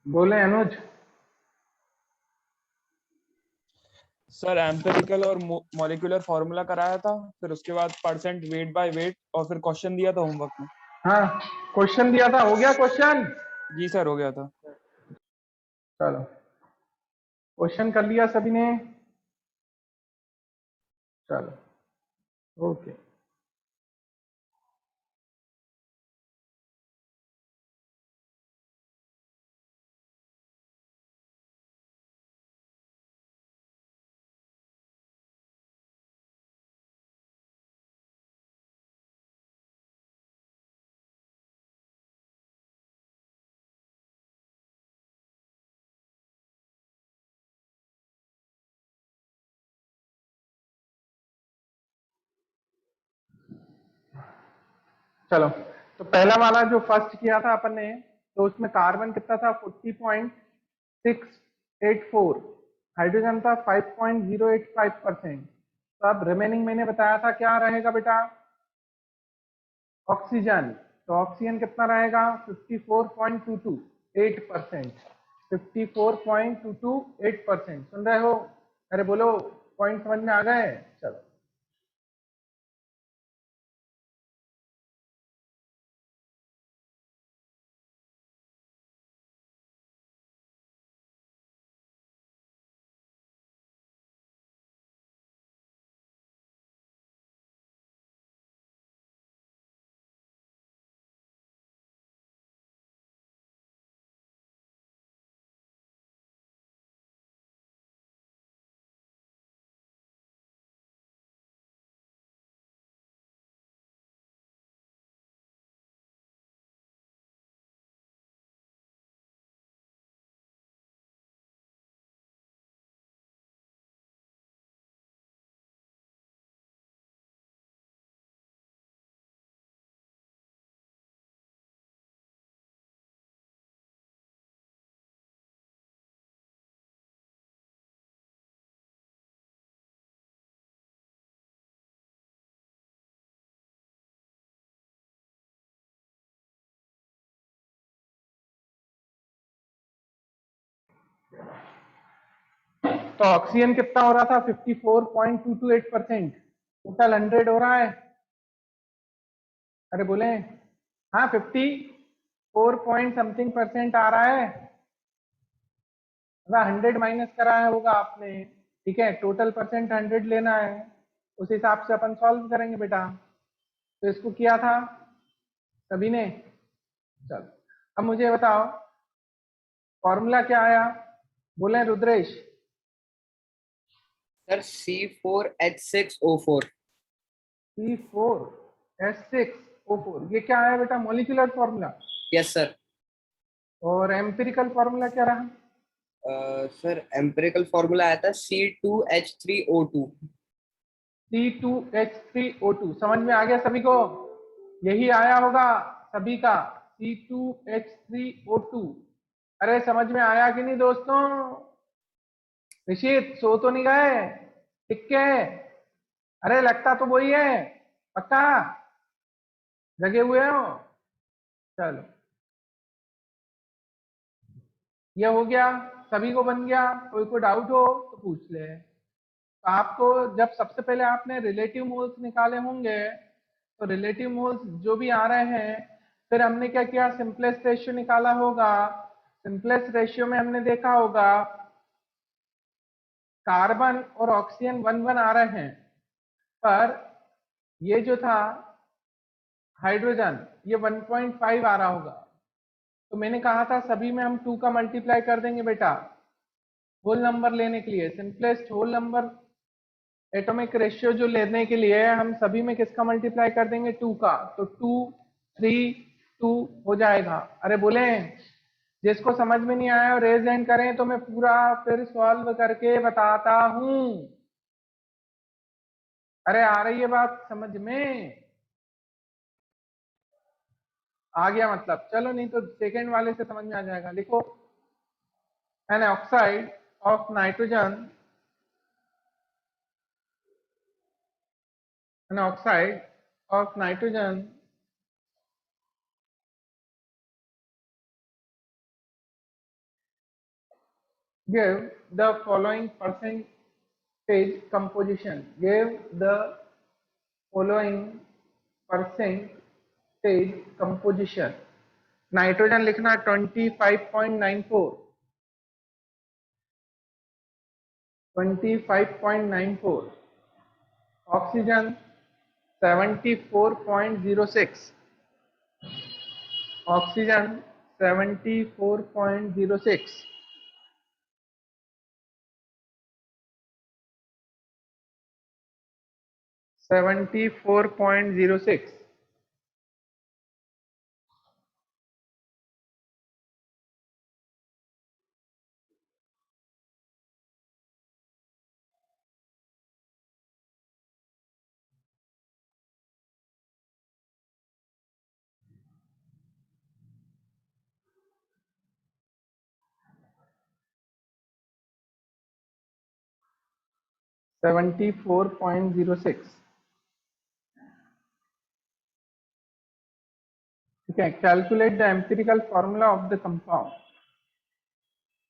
बोले अनुज। Sir empirical और molecular formula कराया था, फिर उसके बाद परसेंट वेट बाय वेट, और फिर क्वेश्चन दिया था होमवर्क में। हाँ, क्वेश्चन दिया था, हो गया क्वेश्चन। जी सर, हो गया था। चलो, क्वेश्चन कर लिया सभी ने। चलो, ओके। चलो, तो पहला वाला जो फर्स्ट किया था अपन ने, तो उसमें कार्बन कितना था? 40.684। हाइड्रोजन था 5.085%। तो अब रिमेनिंग मैंने बताया था क्या रहेगा बेटा? ऑक्सीजन। तो ऑक्सीजन कितना रहेगा? 54.228%। 54.228%। सुन रहे हो? अरे बोलो, पॉइंट समझ में आ गए? चलो, तो ऑक्सीजन कितना हो रहा था? 54.228%। टोटल 100 हो रहा है। अरे बोले, हाँ, 54 पॉइंट समथिंग परसेंट आ रहा है। 100 माइनस करा है होगा आपने। ठीक है, टोटल परसेंट 100 लेना है। उस हिसाब से अपन सॉल्व करेंगे बेटा। तो इसको किया था सभी ने। चलो, अब मुझे बताओ फॉर्मूला क्या आया? बोले रुद्रेश। Sir C4H6O4। C4H6O4, ये क्या आया बेटा? Molecular formula. Yes sir. और एम्पिरिकल फॉर्मूला क्या रहा? सर एम्पिरिकल फॉर्मूला आया था C2H3O2। C2H3O2 समझ में आ गया सभी को? यही आया होगा सभी का, C2H3O2। अरे समझ में आया कि नहीं दोस्तों? ऋषित, सो तो नहीं गए? ठीक है? अरे लगता तो वही है, पक्का जगे हुए हो? चलो, ये हो गया, सभी को बन गया। कोई डाउट हो तो पूछ ले। तो आपको जब सबसे पहले आपने रिलेटिव मोल्स निकाले होंगे, तो रिलेटिव मोल्स जो भी आ रहे हैं, फिर हमने क्या किया? सिंपलेस्ट रेशियो निकाला होगा। सिंपलेस्ट रेशियो में हमने देखा होगा कार्बन और ऑक्सीजन 1-1 आ रहे हैं, पर ये जो था हाइड्रोजन, ये 1.5 आ रहा होगा। तो मैंने कहा था सभी में हम 2 का मल्टीप्लाई कर देंगे बेटा, होल नंबर लेने के लिए। Simplest whole number atomic ratio जो लेने के लिए हम सभी में किसका मल्टीप्लाई कर देंगे? 2 का। तो 2, 3, 2 हो जाएगा। अरे बोले, जिसको समझ में नहीं आया रेज हैंड करें, तो मैं पूरा फिर सॉल्व करके बताता हूं। अरे आ रही है बात समझ में? आ गया मतलब? चलो, नहीं तो सेकेंड वाले से समझ में आ जाएगा। लिखो, an oxide of nitrogen, an oxide of nitrogen Give the following percentage composition. Give the following percentage composition. Nitrogen लिखना 25.94, 25.94, oxygen 74.06, oxygen 74.06, $74.06. $74.06. Okay, calculate the empirical formula of the compound.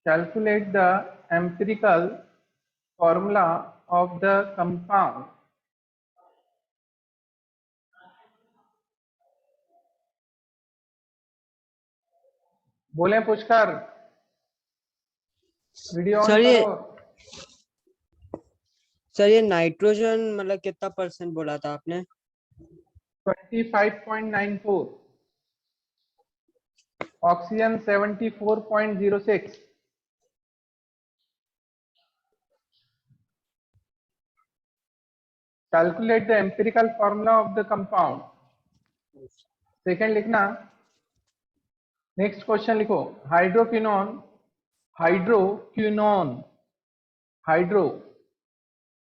Calculate the empirical formula of the compound. बोले Pushkar, video on करो। Sir ये nitrogen मतलब कितना percent बोला था आपने? 25.94, oxygen 74.06, calculate the empirical formula of the compound. Second लिखना। Next question लिखो, hydroquinone, hydroquinone, hydro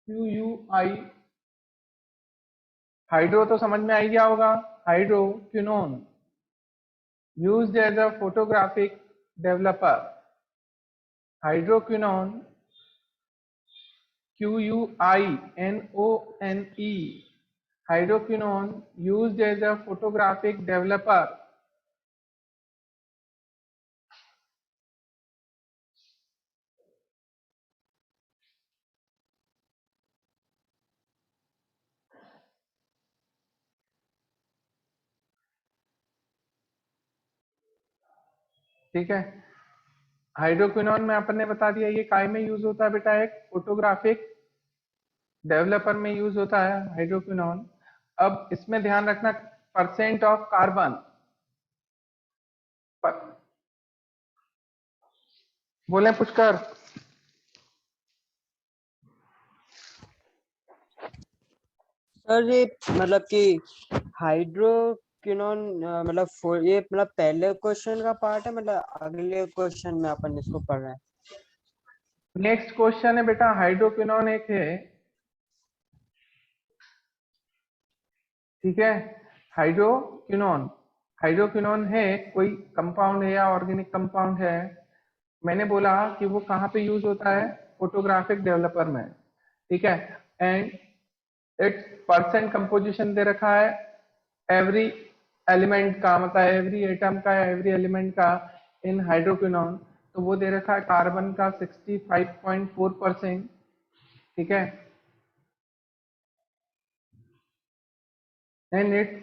QUI, hydro तो समझ में आ गया होगा, hydroquinone used as a photographic developer. Hydroquinone, QUINONE, hydroquinone used as a photographic developer. ठीक है, हाइड्रोक्विनोन में अपन ने बता दिया ये काय में यूज होता है बेटा, एक फोटोग्राफिक डेवलपर में यूज होता है हाइड्रोक्विनोन। अब इसमें ध्यान रखना, परसेंट ऑफ कार्बन, बोले पुष्कर। सर ये मतलब कि हाइड्रोक्विनोन मतलब ये मतलब पहले क्वेश्चन का पार्ट है, मतलब अगले क्वेश्चन में अपन इसको पढ़ रहे हैं। नेक्स्ट क्वेश्चन है बेटा, हाइड्रोक्विनोन एक है, ठीक है, हाइड्रोक्विनोन, हाइड्रोक्विनोन है कोई कंपाउंड है या ऑर्गेनिक कंपाउंड है। मैंने बोला कि वो कहाँ पे यूज होता है, फोटोग्राफिक डेवलपर में, ठीक है। एंड इट्स परसेंट कंपोजिशन दे रखा है एवरी एलिमेंट का, मतलब एवरी एटम का, एवरी एलिमेंट का इन हाइड्रोक्विनोन, तो वो दे रखा है कार्बन का 65.4%, ठीक है। एंड इट्स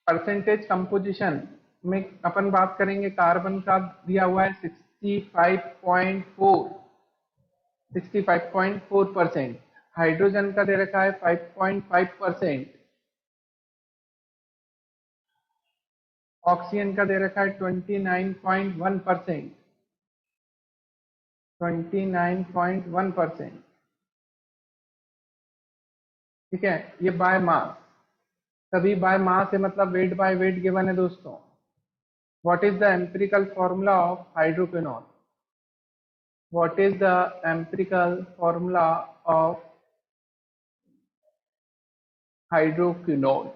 परसेंटेज कंपोजिशन में अपन बात करेंगे, कार्बन का दिया हुआ है 65.4%, हाइड्रोजन का दे रखा है 5.5%, ऑक्सीजन का दे रखा है 29.1%, 29.1%, ठीक है। ये बाय मास, सभी बाय मास है, मतलब वेट बाय वेट गिवन है दोस्तों। What is the empirical formula of hydroquinone? What is the empirical formula of hydroquinone?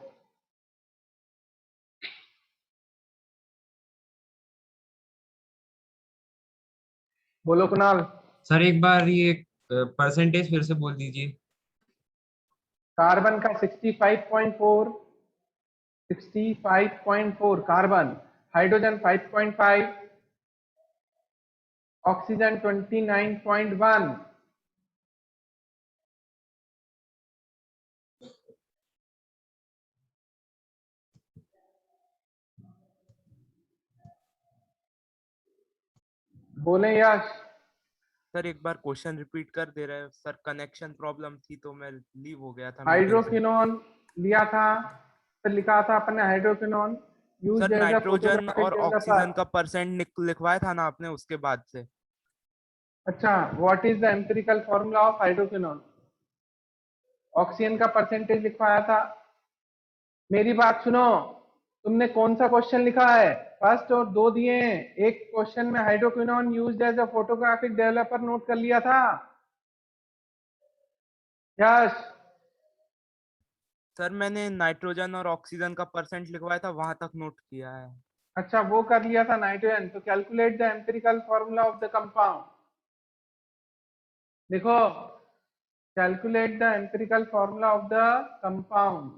बोलो कुणाल। सर एक बार ये परसेंटेज फिर से बोल दीजिए। कार्बन का 65.4, 65.4 कार्बन, हाइड्रोजन 5.5, ऑक्सीजन 29.1, बोले यश। सर एक बार क्वेश्चन रिपीट कर दे रहे हैं सर, कनेक्शन प्रॉब्लम थी तो मैं लीव हो गया था मीटिंग से। हाइड्रोक्विनोन लिया था, फिर लिखा था अपन ने hydroquinone sir used as a nitrogen photographic और डेवलपर। ऑक्सीजन का परसेंट लिखवाया था ना आपने उसके बाद से। अच्छा, what is the empirical formula of hydroquinone? Oxygen का परसेंटेज लिखवाया था। मेरी बात सुनो, तुमने कौन सा क्वेश्चन लिखा है? फर्स्ट और दो दिए हैं, एक क्वेश्चन में hydroquinone used as a photographic developer note कर लिया था। यस, सर मैंने नाइट्रोजन और ऑक्सीजन का परसेंट लिखवाया था वहां तक नोट किया है। अच्छा वो कर लिया था नाइट्रोजन। तो calculate the empirical formula of the compound. देखो, calculate the empirical formula of the compound.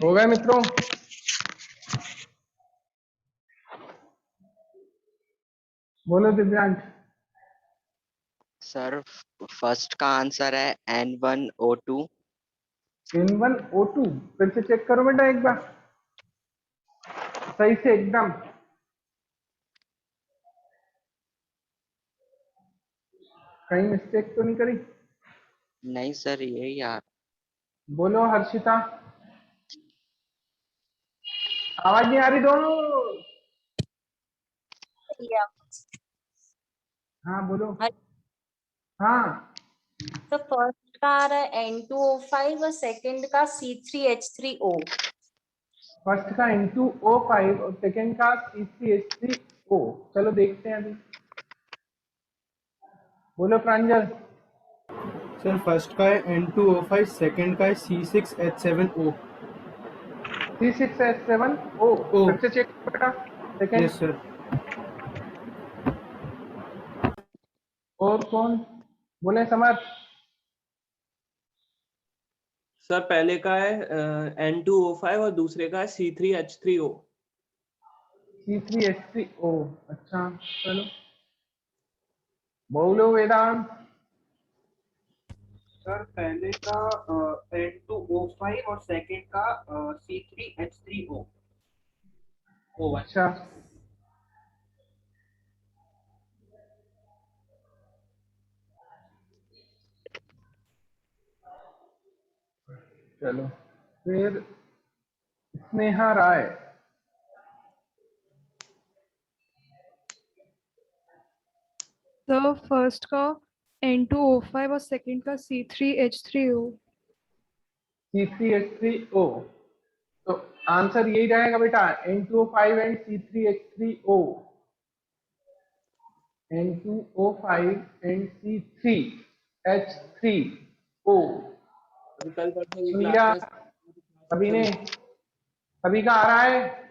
हो गए मित्रों? बोलो दिव्यांश। सर फर्स्ट का आंसर है N1O2। N1O2 फिर से चेक करो बेटा एक बार सही से एकदम। कहीं मिस्टेक तो नहीं करी? नहीं सर यही यार। बोलो हर्षिता। आवाज नहीं आ रही दोनों? हाँ बोलो। हाँ तो फर्स्ट का आ रहा है N2O5 और सेकंड का C3H3O। फर्स्ट का N2O5 और सेकंड का C3H3O। चलो देखते हैं अभी। बोलो प्रांजल। सर फर्स्ट का है N2O5, सेकंड का है C6H7O। C6H7O ओ। फिर से चेक करो बेटा सेकंड। Yes sir. और कौन बोले? समर्थ। सर पहले का है N2O5 और दूसरे का है C3H3O। C3H3O। अच्छा चलो बोलो वेदांत। सर पहले का N2O5 और सेकंड का C3H3O। अच्छा चलो फिर स्नेहा राय। तो फर्स्ट का N2O5 और सेकंड का C3H3O। C3H3O तो आंसर यही रहेगा बेटा N2O5 and C3H3O। N2O5 and C3H3O। कल परसों की सुन क्लास लिया में सभी ने? सभी का आ रहा है?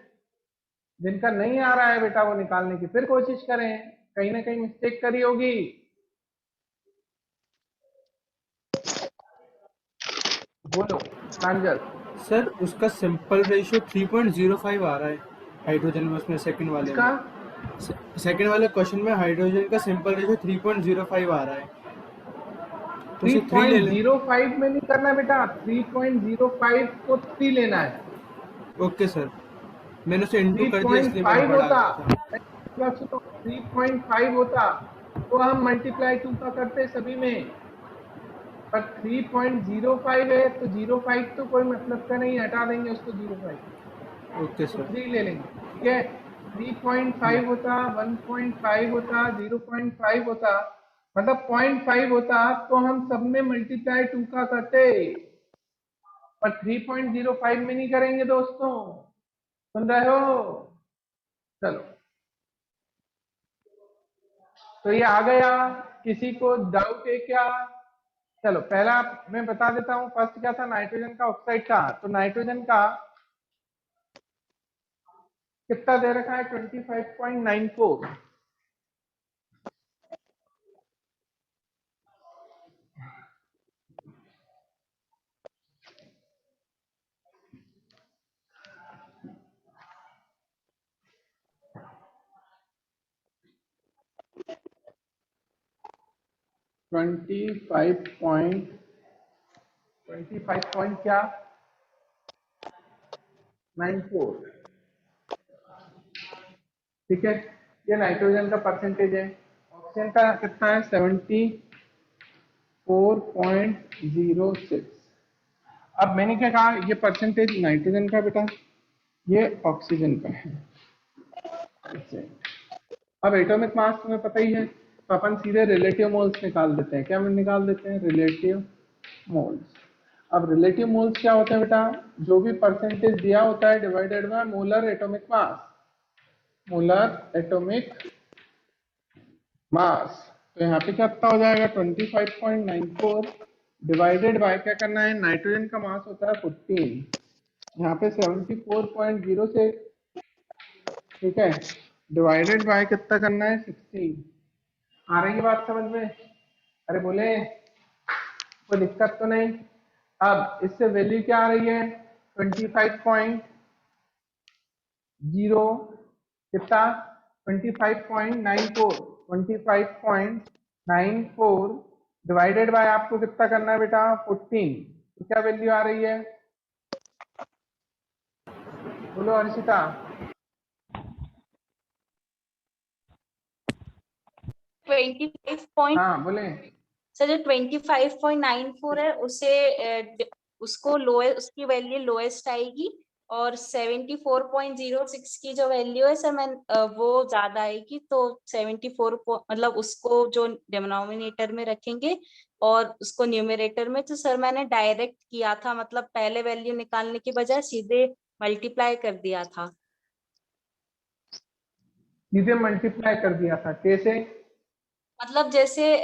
जिनका नहीं आ रहा है बेटा वो निकालने की फिर कोशिश करें, कहीं ना कहीं मिस्टेक करी होगी। बोलो प्रांजल। सर उसका सिंपल रेशियो 3.05 आ रहा है हाइड्रोजन में, उसमें सेकंड वाले इसका में। सेकंड वाले क्वेश्चन में हाइड्रोजन का सिंपल रेशियो 3.05 आ रहा है, तो उसे 3 ले लें। 3.05 में नहीं करना बेटा, 3.05 को 3 लेना है। ओके सर, मैंने उसे इंटू कर दिया इसलिए मैं 3.5 बड़ा होता, आ गया था। 3.5 होता तो हम मल्टीप्लाई 2 का करते सभी में, पर 3.05 है तो 05 तो कोई मतलब का नहीं, हटा देंगे उसको 05 ओके तो सर। 3 ले लेंगे। ठीक है 3.5 होता, 1.5 होता, 0.5 होता, मतलब 0.5 होता तो हम सब में मल्टीप्लाई 2 का करते, पर 3.05 में नहीं करेंगे दोस्तों। सुन रहे हो? चलो तो ये आ गया। किसी को डाउट है क्या? चलो पहला मैं बता देता हूं। फर्स्ट क्या था? नाइट्रोजन का ऑक्साइड का। तो नाइट्रोजन का कितना दे रखा है? 25.94। क्या 94। ठीक है ये नाइट्रोजन का परसेंटेज है। ऑक्सीजन का कितना है? 74.06। अब मैंने क्या कहा? ये परसेंटेज नाइट्रोजन का बेटा, ये ऑक्सीजन का है। अब एटॉमिक मास तुम्हें पता ही है, तो अपन सीधे रिलेटिव मोल्स निकाल देते हैं। क्या निकाल देते हैं? Relative moles. अब रिलेटिव मोल्स क्या होता है बेटा? जो भी परसेंटेज दिया होता है divided by molar atomic mass. Molar atomic mass. तो यहाँ पे कितना हो जाएगा? 25.94 डिवाइडेड बाय क्या करना है? नाइट्रोजन का मास होता है 14, यहाँ पे 74.06। ठीक है डिवाइडेड बाय कितना करना है? 16। आ रही है बात समझ में? अरे बोले कोई दिक्कत तो नहीं? अब इससे वैल्यू क्या आ रही है? 25.0 कितना 25.94 25.94 डिवाइडेड बाय आपको कितना करना है बेटा 14, तो क्या वैल्यू आ रही है बोलो अर्शिता? 25 हाँ बोले। सर जो 25.94 है उसे उसको उसकी वैल्यू लोएस्ट आएगी और 74.06 की जो वैल्यू है सर मैं वो ज्यादा आएगी, तो 74 को मतलब उसको जो डिनोमिनेटर में रखेंगे और उसको न्यूमरेटर में, तो सर मैंने डायरेक्ट किया था, मतलब पहले वैल्यू निकालने की बजाय सीधे मल्टीप्लाई कर दिया था। सीधे मल्टीप्लाई कर दिया था, कैसे? मतलब जैसे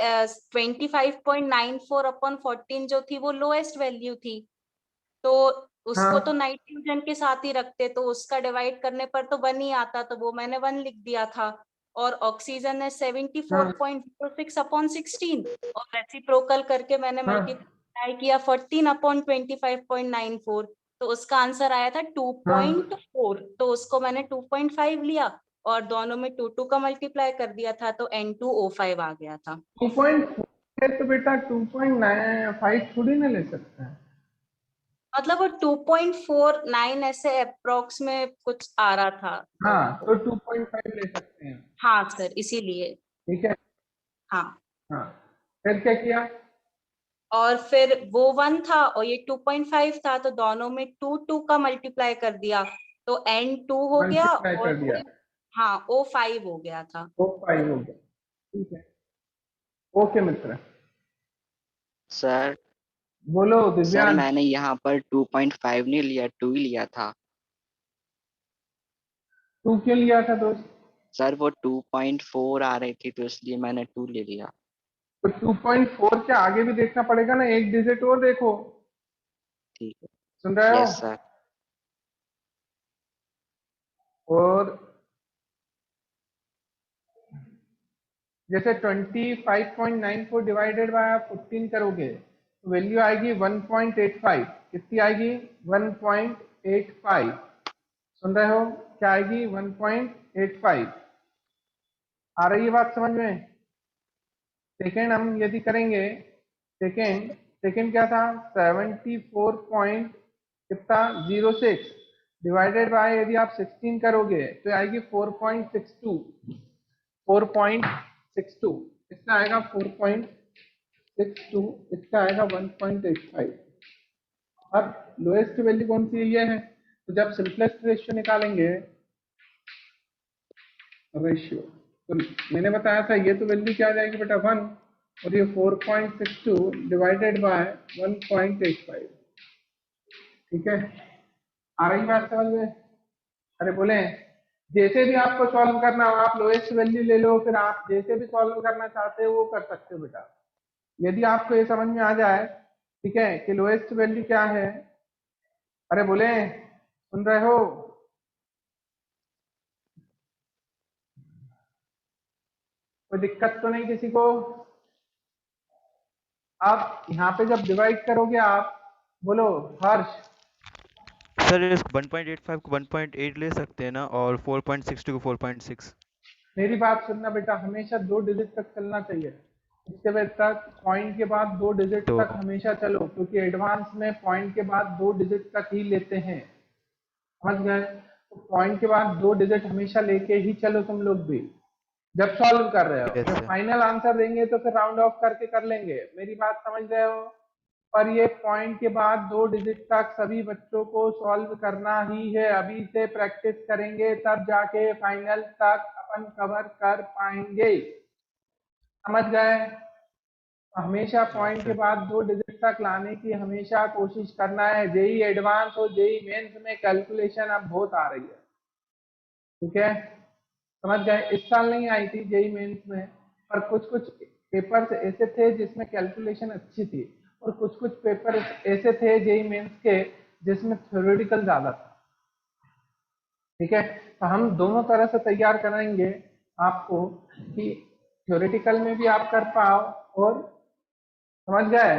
25.94 अपॉन 14 जो थी वो लोएस्ट वैल्यू थी, तो उसको तो हाँ नाइट्रोजन के साथ ही रखते, तो उसका डिवाइड करने पर तो 1 ही आता, तो वो मैंने 1 लिख दिया था। और ऑक्सीजन है हाँ 74.06 अपॉन 16 और रेसिप्रोकल करके मैंने हाँ मल्टीप्लाई किया 14 अपॉन 25.94, तो उसका आंसर आया था हाँ 2.4, तो उसको मैंने 2.5 लिया और दोनों में 2 का मल्टीप्लाई कर दिया था, तो N2O5 आ गया था। 2.4 है तो बेटा 2.95 थोड़ी ना ले सकते हैं। मतलब वो 2.49 ऐसे अप्रोक्स में कुछ आ रहा था। हाँ तो 2.5 ले सकते हैं। हाँ सर, इसीलिए। ठीक है। हाँ, हाँ फिर क्या किया? और फिर वो 1 था और ये 2.5 था, तो दोनों में 2 का मल्टीप्लाई कर दिया, तो N2 हो गया मल्टीप्लाई कर और दिया हाँ O5 हो गया था। तो 5 हो गया। ठीक है, ओके मित्र। सर बोलो सर दिव्यांश। मैंने यहाँ पर 2.5 नहीं लिया, 2 ही लिया था। तू क्यों लिया था दोस्त? सर वो 2.4 आ रही थी तो इसलिए मैंने 2 ले लिया। तो 2.4 के आगे भी देखना पड़ेगा ना, एक डिजिट और देखो। ठीक है। सुन रहे हो? Yes sir. और जैसे 25.94 डिवाइडेड बाय आप 15 करोगे तो वैल्यू आएगी 1.85। कितनी आएगी? 1.85। सुन रहे हो? क्या आएगी? 1.85। आ रही है बात समझ में? सेकेंड हम यदि करेंगे, सेकेंड सेकेंड क्या था 74 पॉइंट कितना 06 डिवाइडेड बाय यदि आप 16 करोगे तो आएगी 4.62। 4.62 इसका आएगा 4.62, इसका आएगा 1.85। अब लोएस्ट वैल्यू कौन सी है? ये है। तो जब सिंपलेस्ट रेशियो निकालेंगे, रेशियो तो मैंने बताया था ये तो वैल्यू क्या आ जाएगी बेटा 1, और ये 4.62 डिवाइडेड बाय 1.85। ठीक है, आ रही बात समझ में? अरे बोले जैसे भी आपको सॉल्व करना हो आप लोएस्ट वैल्यू ले लो, फिर आप जैसे भी सॉल्व करना चाहते हो वो कर सकते हो बेटा। यदि आपको ये समझ में आ जाए ठीक है कि लोएस्ट वैल्यू क्या है। अरे बोले सुन रहे हो? कोई दिक्कत तो नहीं किसी को? आप यहाँ पे जब डिवाइड करोगे आप बोलो हर्ष। सर इस 1.85 को 1.8 ले सकते हैं ना, और 4.62 को 4.6। मेरी बात सुनना बेटा, हमेशा 2 डिजिट तक चलना चाहिए। इसके बाद तक पॉइंट के बाद 2 डिजिट तो तक हमेशा चलो, क्योंकि एडवांस में पॉइंट के बाद 2 डिजिट तक ही लेते हैं। समझ गए? तो पॉइंट के बाद 2 डिजिट हमेशा लेके ही चलो तुम लोग भी जब सॉल्व कर रहे हो। यस जब सर। फाइनल आंसर देंगे तो फिर राउंड ऑफ करके कर लेंगे। मेरी बात समझ रहे हो? पर ये पॉइंट के बाद 2 डिजिट तक सभी बच्चों को सॉल्व करना ही है। अभी से प्रैक्टिस करेंगे तब जाके फाइनल तक अपन कवर कर पाएंगे। समझ गए? हमेशा यस पॉइंट के सर। बाद 2 डिजिट तक लाने की हमेशा कोशिश करना है। जेई एडवांस हो जेई मेंस में कैलकुलेशन अब बहुत आ रही है। ठीक है, समझ गए? इस साल नहीं आई थी जेई मेंस में, पर कुछ कुछ पेपर्स ऐसे थे जिसमें कैलकुलेशन अच्छी थी, और कुछ कुछ पेपर ऐसे थे जेई मेंस के जिसमें थ्योरेटिकल ज्यादा था। ठीक है, तो हम दोनों तरह से तैयार कराएंगे आपको कि थ्योरेटिकल में भी आप कर पाओ, और समझ गए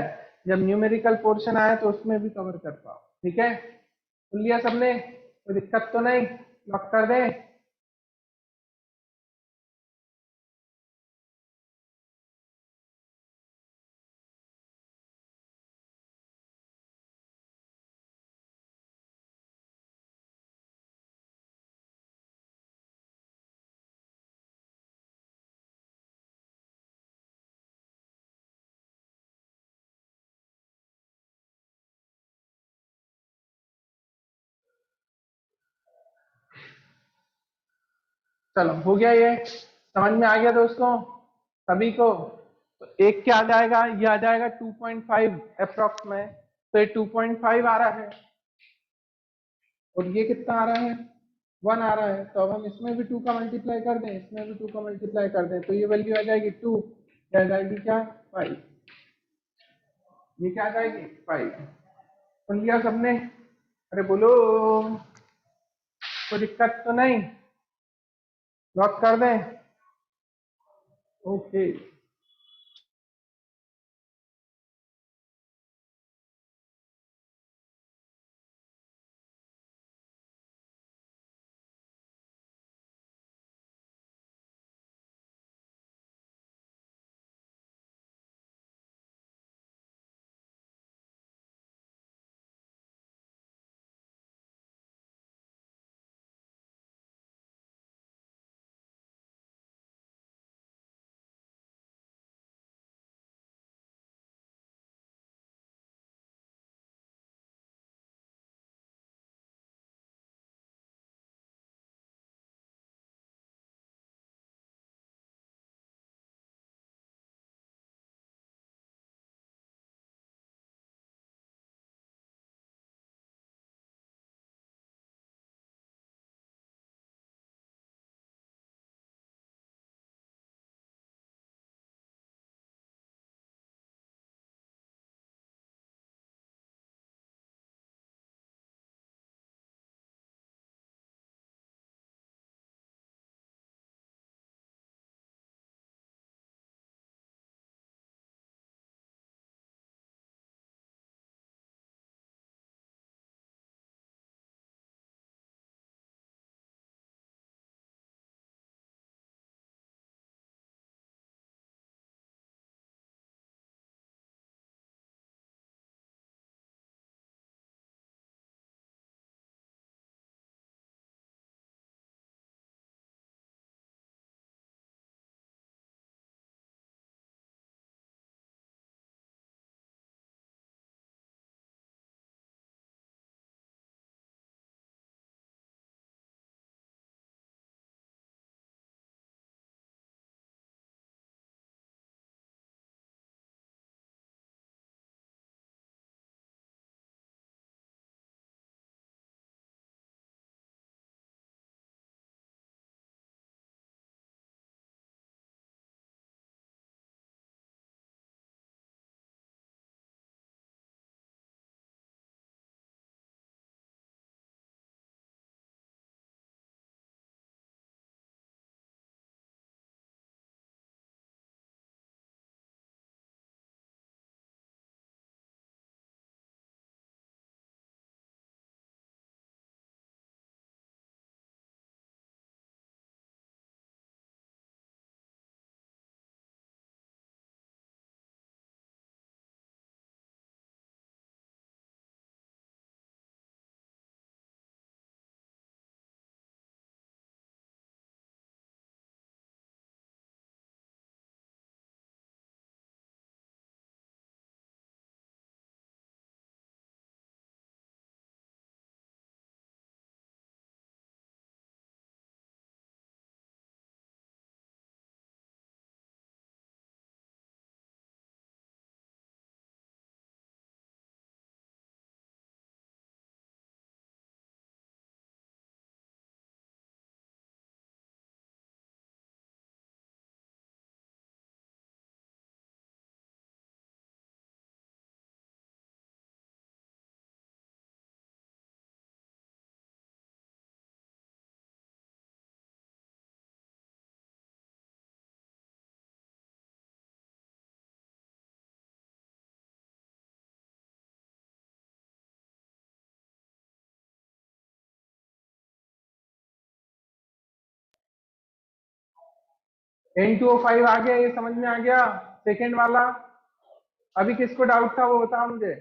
जब न्यूमेरिकल पोर्शन आए तो उसमें भी कवर कर पाओ। ठीक है, सुन लिया सबने? कोई दिक्कत तो नहीं? लॉक कर दें? चलो हो गया, ये समझ में आ गया दोस्तों सभी को? तो एक क्या आ जाएगा, ये आ जाएगा 2.5 अप्रोक्स में, तो ये 2.5 आ रहा है, और ये कितना आ रहा है, 1 आ रहा है। तो अब हम इसमें भी 2 का मल्टीप्लाई कर दें, इसमें भी 2 का मल्टीप्लाई कर दें, तो ये वैल्यू आ जाएगी 2, क्या आ जाएगी, क्या 5, ये क्या आ जाएगी 5। सुन लिया सबने? अरे बोलो, कोई दिक्कत तो नहीं? लॉक कर दें? ओके। N2O5 आ गया, ये समझ में आ गया सेकेंड वाला। अभी किसको डाउट था वो बताओ मुझे।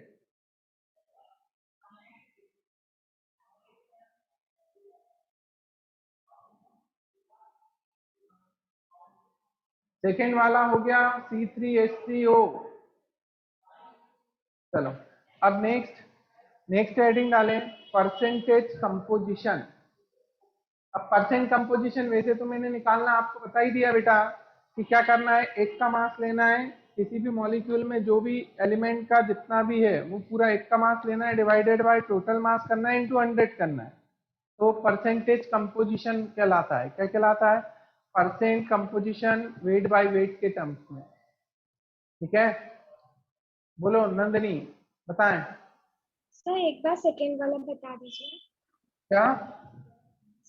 सेकेंड वाला हो गया C3H3O। चलो अब नेक्स्ट हेडिंग डालें परसेंटेज कंपोजिशन। अब परसेंट कंपोजिशन वैसे तो मैंने निकालना आपको बता ही दिया बेटा कि क्या करना है, एक का मास लेना है, किसी भी मॉलिक्यूल में जो भी एलिमेंट का जितना भी है वो पूरा एक का मास लेना है, डिवाइडेड बाय टोटल मास करना है, इनटू 100 करना है, तो परसेंटेज कंपोजिशन कहलाता है। क्या कहलाता है? Percent composition weight by weight के टर्म्स में। ठीक है, बोलो नंदनी बताएं। सर एक बार सेकेंड वाला बता दीजिए। क्या?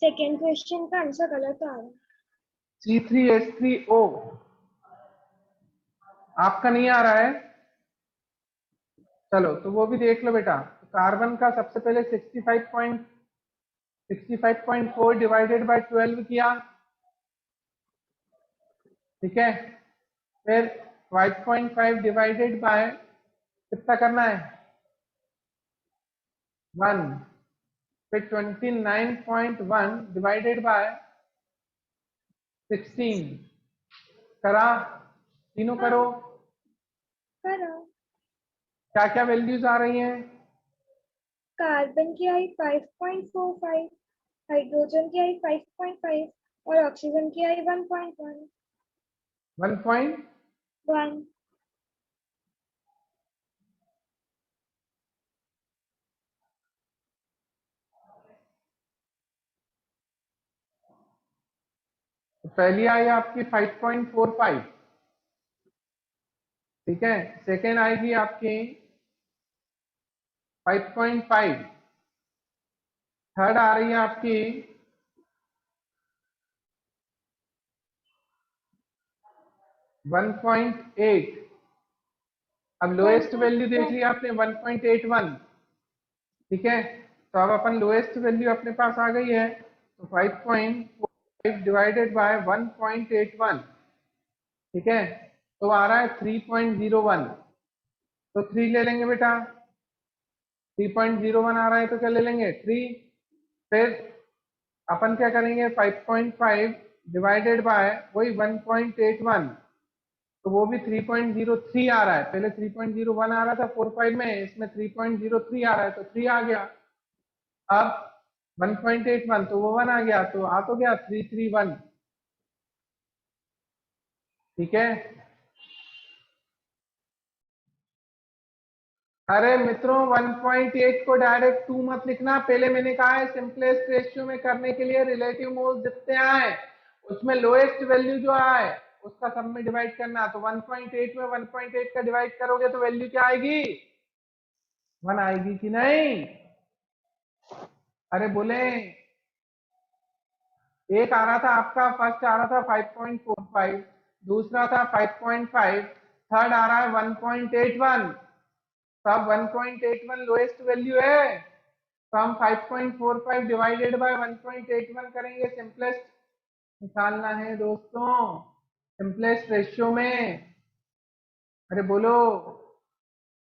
सेकेंड क्वेश्चन का आंसर गलत आ रहा है। C3H3O आपका नहीं आ रहा है? चलो तो वो भी देख लो बेटा। कार्बन का सबसे पहले 65.4 डिवाइडेड बाय 12 किया, ठीक है, फिर 5.5 डिवाइडेड बाय कितना करना है 1, फिर 29.1 डिवाइडेड बाय 16 करा, तीनों करो। क्या क्या वैल्यूज आ रही हैं? कार्बन की आई 5.45, हाइड्रोजन की आई 5.5 और ऑक्सीजन की आई 1.1। 1.1 पहली आई आपकी 5.45, ठीक है, सेकेंड आएगी आपकी 5.5, थर्ड आ रही है आपकी 1.8। अब लोएस्ट वैल्यू देख लिया आपने 1.81, ठीक है, तो अब अपन लोएस्ट वैल्यू अपने पास आ गई है, तो 5.5 डिवाइडेड बाय 1.81, ठीक है, तो आ रहा है 3.01, तो 3 ले लेंगे बेटा। 3.01 आ रहा है तो क्या ले लेंगे 3, फिर अपन क्या करेंगे 5.5 डिवाइडेड बाय वही 1.81, तो वो भी 3.03 आ रहा है। पहले 3.01 आ रहा था 4.5 में, इसमें 3.03 आ रहा है तो 3 आ गया। अब 1.81 तो वो 1 आ गया, तो आ तो गया 331, ठीक है। अरे मित्रों 1.8 को डायरेक्ट 2 मत लिखना, पहले मैंने कहा है सिंपलेस्ट रेशियो में करने के लिए रिलेटिव मोल्स जितने आए उसमें लोएस्ट वैल्यू जो आए उसका सब में डिवाइड करना। तो 1.8 में 1.8 का डिवाइड करोगे तो वैल्यू क्या आएगी 1 आएगी कि नहीं? अरे बोले, एक आ रहा था आपका, फर्स्ट आ रहा था 5.45, दूसरा था 5.5, थर्ड आ रहा है 1.81, तो अब 1.81 लोएस्ट वैल्यू है, तो हम 5.45 डिवाइडेड बाय 1.81 करेंगे, सिंपलेस्ट निकालना है दोस्तों, सिंपलेस्ट रेशियो में। अरे बोलो,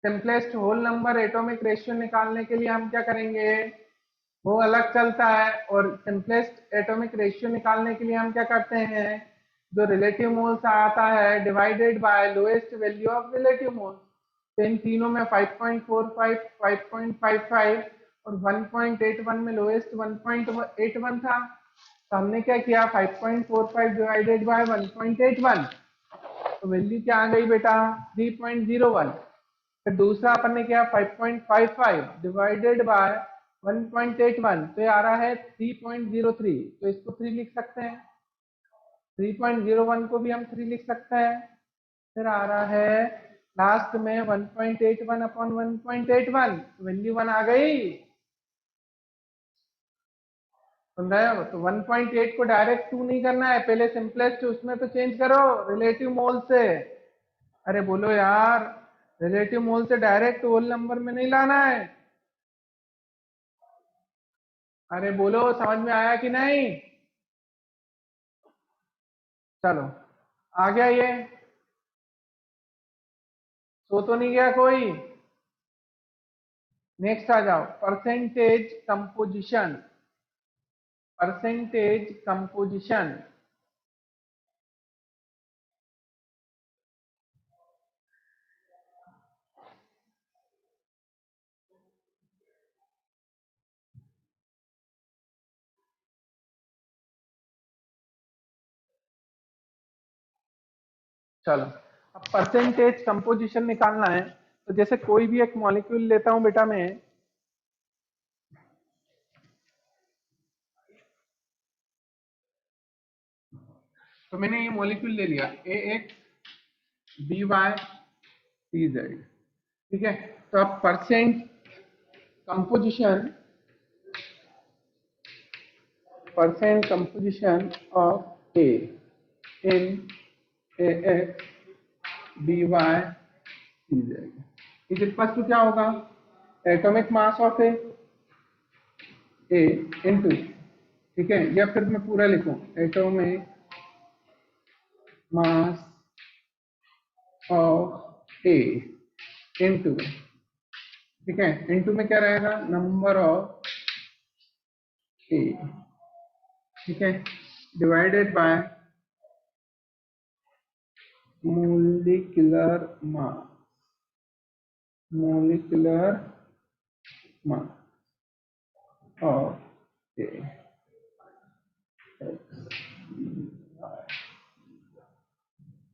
simplest whole number atomic ratio निकालने के लिए हम क्या करेंगे, वो अलग चलता है, और सिंपलेस्ट एटॉमिक रेशियो निकालने के लिए हम क्या करते हैं, जो रिलेटिव मोल्स आता है divided by lowest value of relative moles. तो इन तीनों में 5.45, 5.55 और 1.81 में लोएस्ट 1.81 था, तो हमने क्या किया 5.45 डिवाइडेड बाय 1.81, तो वैल्यू क्या आ गई बेटा 3.01। फिर दूसरा अपन ने किया 5.55 डिवाइडेड बाय 1.81, तो ये आ रहा है 3.03, तो इसको 3 लिख सकते हैं, 3.01 को भी हम 3 लिख सकते हैं। फिर आ रहा है लास्ट में 1.81 अपॉन 1.81, वैल्यू 1 आ गई, सुन रहे हो? तो 1.8 को डायरेक्ट 2 नहीं करना है, पहले सिंपलेस्ट उसमें तो चेंज करो रिलेटिव मोल से। अरे बोलो यार, रिलेटिव मोल से डायरेक्ट होल नंबर में नहीं लाना है। अरे बोलो, समझ में आया कि नहीं? चलो आ गया ये? सो तो नहीं गया कोई? नेक्स्ट आ जाओ, परसेंटेज कंपोजिशन। परसेंटेज कंपोजिशन चलो, अब परसेंटेज कंपोजिशन निकालना है। तो जैसे कोई भी एक मॉलिक्यूल लेता हूं बेटा मैं, तो मैंने ये मॉलिक्यूल ले लिया AX BY CZ, ठीक है। तो अब percent composition of A in AX BY CZ is equal to क्या होगा? Atomic mass of A into, ठीक है, या फिर मैं पूरा लिखूं, atomic mass of A into, ठीक है, इनटू में क्या रहेगा? नंबर ऑफ A, ठीक है, divided by molecular mass of A।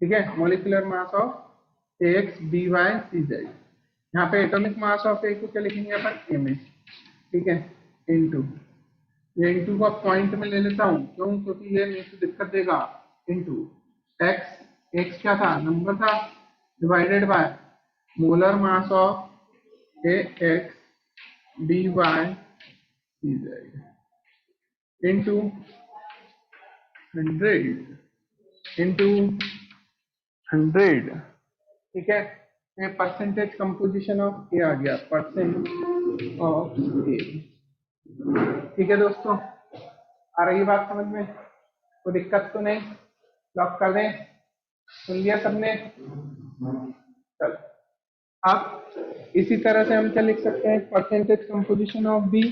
ठीक है, molecular mass of AX BY CZ। यहाँ पे एटॉमिक मास ऑफ A को क्या लिखेंगे अपन? A में, ठीक है, इनटू, ये इनटू को पॉइंट में ले लेता हूँ, क्यों? क्योंकि ये मेरे को दिक्कत देगा। इनटू x क्या था? नंबर था, divided by molar mass of AX BY CZ into 100, ठीक है। ये परसेंटेज कंपोजिशन ऑफ ए आ गया, परसेंट ऑफ ए। ठीक है दोस्तों, आ रही बात समझ में? कोई दिक्कत तो नहीं? लॉक कर दें? सुन लिया सबने? चल, अब इसी तरह से हम क्या लिख सकते हैं? परसेंटेज कंपोजिशन ऑफ बी,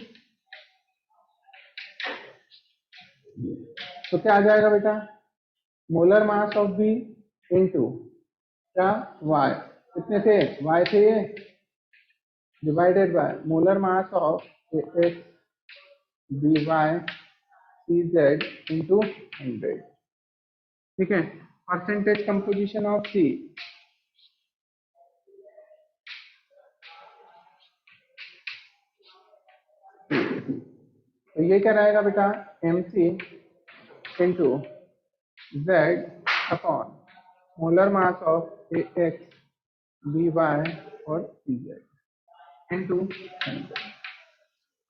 तो क्या आ जाएगा बेटा? Molar mass of B into क्या? वाई, कितने थे? वाई थे ये, divided by molar mass of X B Y C Z into 100, ठीक है। परसेंटेज कंपोजिशन ऑफ सी, तो ये क्या रहेगा बेटा? M C into Z upon molar mass of X B Y और सी जेड इंटू 100।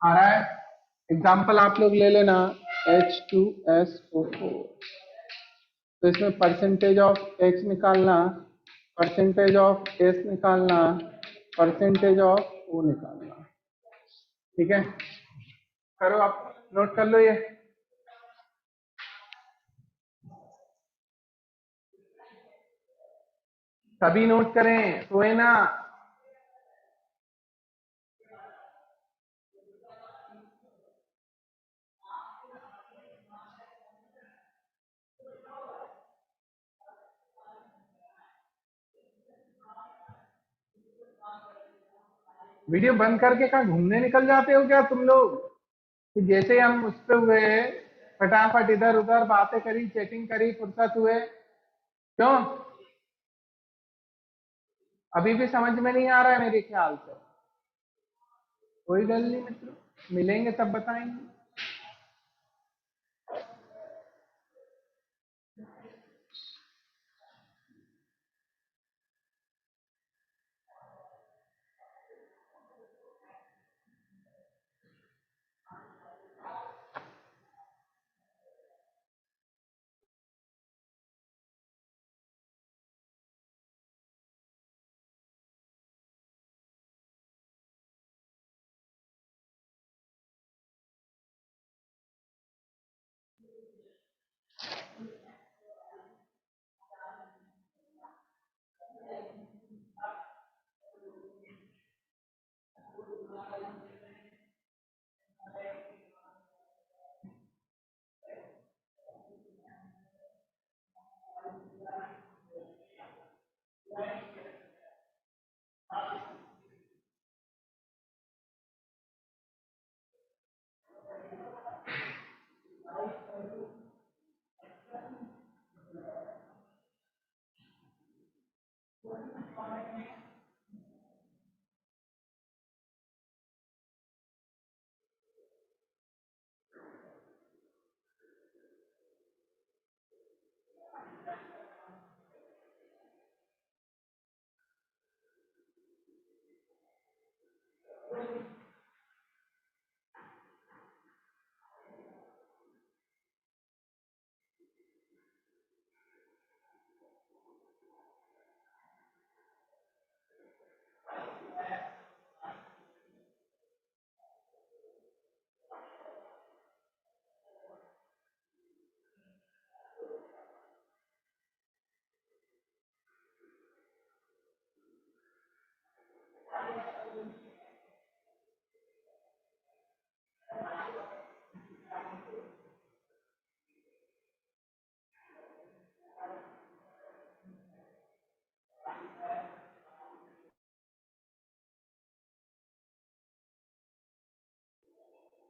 आ रहा है? एग्जाम्पल आप लोग ले लेना, H2SO4। तो इसमें परसेंटेज ऑफ एक्स निकालना, परसेंटेज ऑफ एस निकालना, परसेंटेज ऑफ ओ निकालना, ठीक है। करो, आप नोट कर लो ये। सभी नोट करें, सोए ना। वीडियो बंद करके कहाँ घूमने निकल जाते हो क्या तुम लोग? कि जैसे हम उस पे हुए, फटाफट इधर उधर बातें करी, चेकिंग करी, फुर्सत हुए, क्यों? अभी भी समझ में नहीं आ रहा है मेरे ख्याल से। कोई गल नहीं मित्रों, मिलेंगे तब बताएंगे।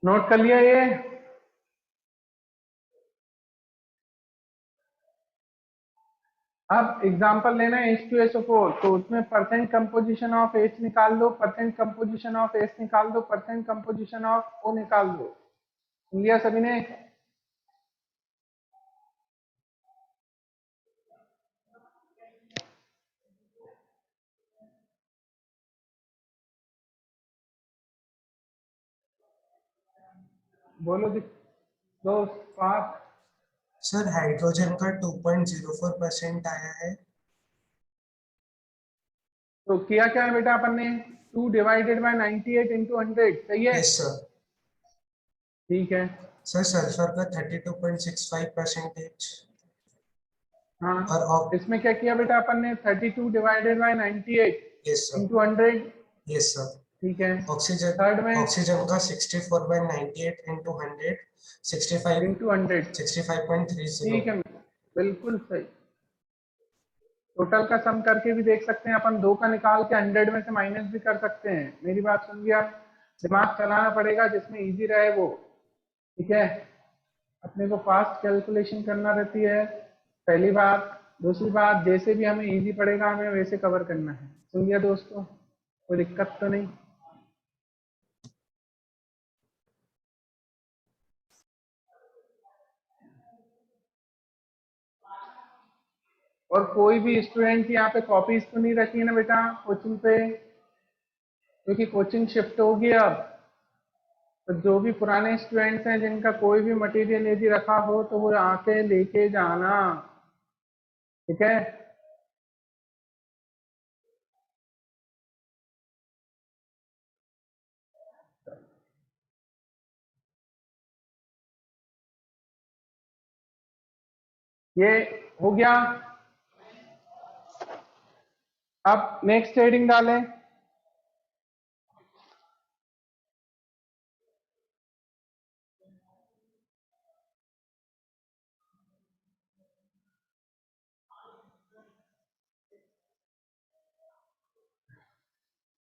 नोट कर लिया ये? अब एग्जांपल लेना है H2SO4, तो उसमें परसेंट कंपोजिशन ऑफ H निकाल दो, परसेंट कंपोजिशन ऑफ S निकाल दो, परसेंट कंपोजिशन ऑफ O निकाल दो। सुन लिया सभी ने? बोलो दो पाँच। सर हाइड्रोजन का 2.04% आया है। तो किया क्या है बेटा अपन ने? 2 डिवाइडेड बाय 98 इंटू 100, सही है? Yes sir. ठीक है सर सल्फर का 32.65%। हाँ, और इसमें क्या किया बेटा अपन ने? 32 divided by 98 yes sir. Into 100, yes sir. ठीक है। ऑक्सीजन थर्ड में ऑक्सीजन का 64/98 इंटू 100 65 इंटू 100, 65.30। ठीक है, बिल्कुल सही। टोटल का सम करके भी देख सकते हैं अपन, 2 का निकाल के 100 में से माइनस भी कर सकते हैं। मेरी बात सुन लिया? दिमाग चलाना पड़ेगा, जिसमें इजी रहे वो, ठीक है। अपने को फास्ट कैलकुलेशन करना रहती है, पहली बात। दूसरी बात, जैसे भी हमें इजी पड़ेगा हमें वैसे कवर करना है। सुन लिया दोस्तों? कोई दिक्कत तो नहीं? और कोई भी स्टूडेंट यहाँ पे कॉपीज तो नहीं रखी है ना बेटा कोचिंग पे? क्योंकि कोचिंग शिफ्ट होगी अब। तो जो भी पुराने स्टूडेंट्स हैं जिनका कोई भी मटेरियल यदि रखा हो तो वो आके लेके जाना, ठीक है। ये हो गया। अब नेक्स्ट हेडिंग डालें।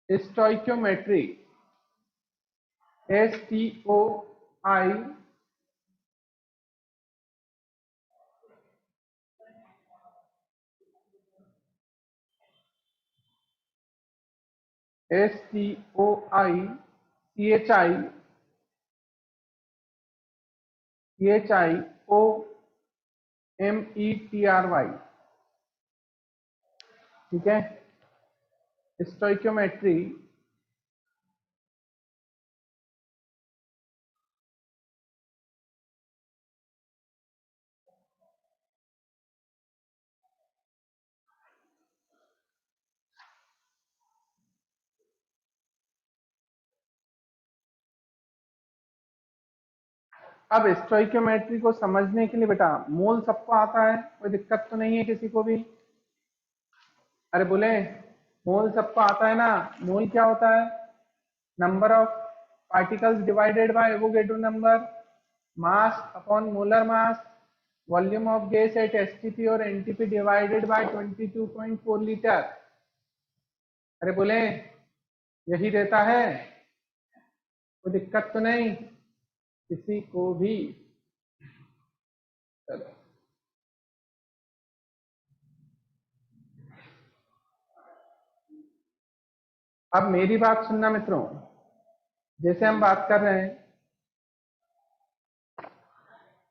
स्टोइक्योमेट्री, STOI CHIOMETRY, ठीक है। स्टोइक्योमेट्री अब स्टोइक्योमेट्री को समझने के लिए बेटा, मोल सबको आता है, कोई दिक्कत तो नहीं है किसी को भी? अरे बोले, मोल सबको आता है ना? मोल क्या होता है? Number of particles divided by Avogadro number, mass upon molar mass, volume of gas at STP और एनटीपी डिवाइडेड बाय 22.4 लीटर। अरे बोले, यही देता है? कोई दिक्कत तो नहीं किसी को भी? चलो, अब मेरी बात सुनना मित्रों, जैसे हम बात कर रहे हैं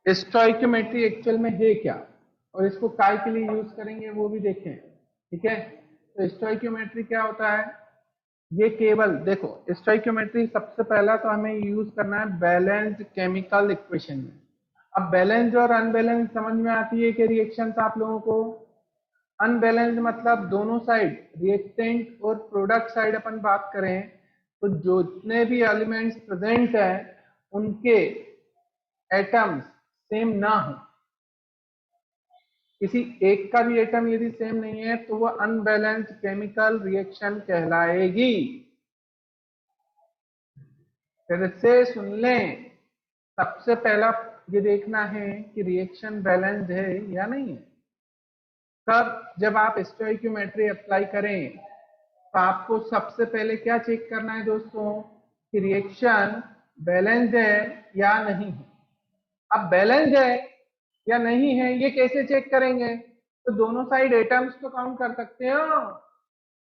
स्टोइकियोमेट्री एक्चुअल में है क्या और इसको काय के लिए यूज करेंगे वो भी देखें। ठीक है, तो स्टोइकियोमेट्री क्या होता है, ये केवल देखो स्टोइकियोमेट्री सबसे पहला तो हमें यूज करना है बैलेंस्ड केमिकल इक्वेशन में। अब बैलेंस्ड और अनबैलेंस्ड समझ में आती है कि रिएक्शंस आप लोगों को। अनबैलेंस्ड मतलब दोनों साइड रिएक्टेंट और प्रोडक्ट साइड अपन बात करें तो जितने भी एलिमेंट्स प्रेजेंट हैं उनके एटम्स सेम ना हो, किसी एक का भी एटम यदि सेम नहीं है तो वो अनबैलेंस्ड केमिकल रिएक्शन कहलाएगी। फिर से सुन लें, सबसे पहला ये देखना है कि रिएक्शन बैलेंस्ड है या नहीं है। तब जब आप स्टोइकियोमेट्री अप्लाई करें तो आपको सबसे पहले क्या चेक करना है दोस्तों कि रिएक्शन बैलेंस्ड है या नहीं है। अब बैलेंस्ड है या नहीं है ये कैसे चेक करेंगे, तो दोनों साइड एटम्स तो काउंट कर सकते हो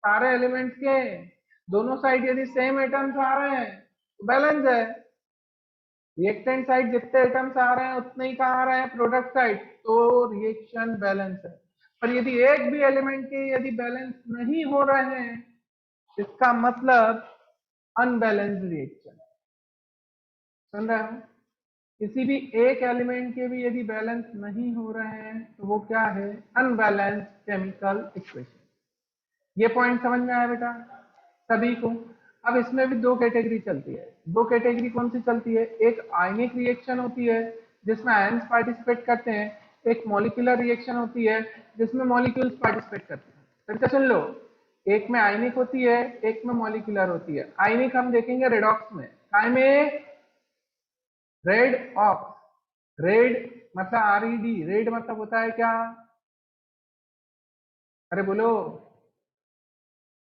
सारे एलिमेंट्स के, दोनों साइड यदि सेम एटम्स आ रहे हैं तो बैलेंस है। रिएक्टेंट साइड जितने एटम्स आ रहे हैं उतने ही कहाँ आ रहे हैं प्रोडक्ट साइड, तो रिएक्शन बैलेंस है। पर यदि एक भी एलिमेंट के यदि बैलेंस नहीं हो रहे हैं इसका मतलब अनबैलेंस्ड रिएक्शन। सुन रहे हो, किसी भी एक एलिमेंट के भी यदि बैलेंस नहीं हो रहे हैं तो वो क्या है, अनबैलेंस्ड केमिकल इक्वेशन। ये पॉइंट समझ में आया बेटा सभी को। अब इसमें भी दो कैटेगरी चलती है। दो कैटेगरी कौन सी चलती है, एक आयनिक रिएक्शन होती है जिसमें आयंस पार्टिसिपेट करते हैं, एक मॉलिक्यूलर रिएक्शन होती है जिसमें मॉलिक्यूल्स पार्टिसिपेट करते हैं। फिर से सुन लो, एक में आयनिक होती है एक में मॉलिक्यूलर होती है। आयनिक हम देखेंगे रेडॉक्स में, काय में, रेड ऑक्स। रेड मतलब RED, रेड मतलब होता है क्या, अरे बोलो,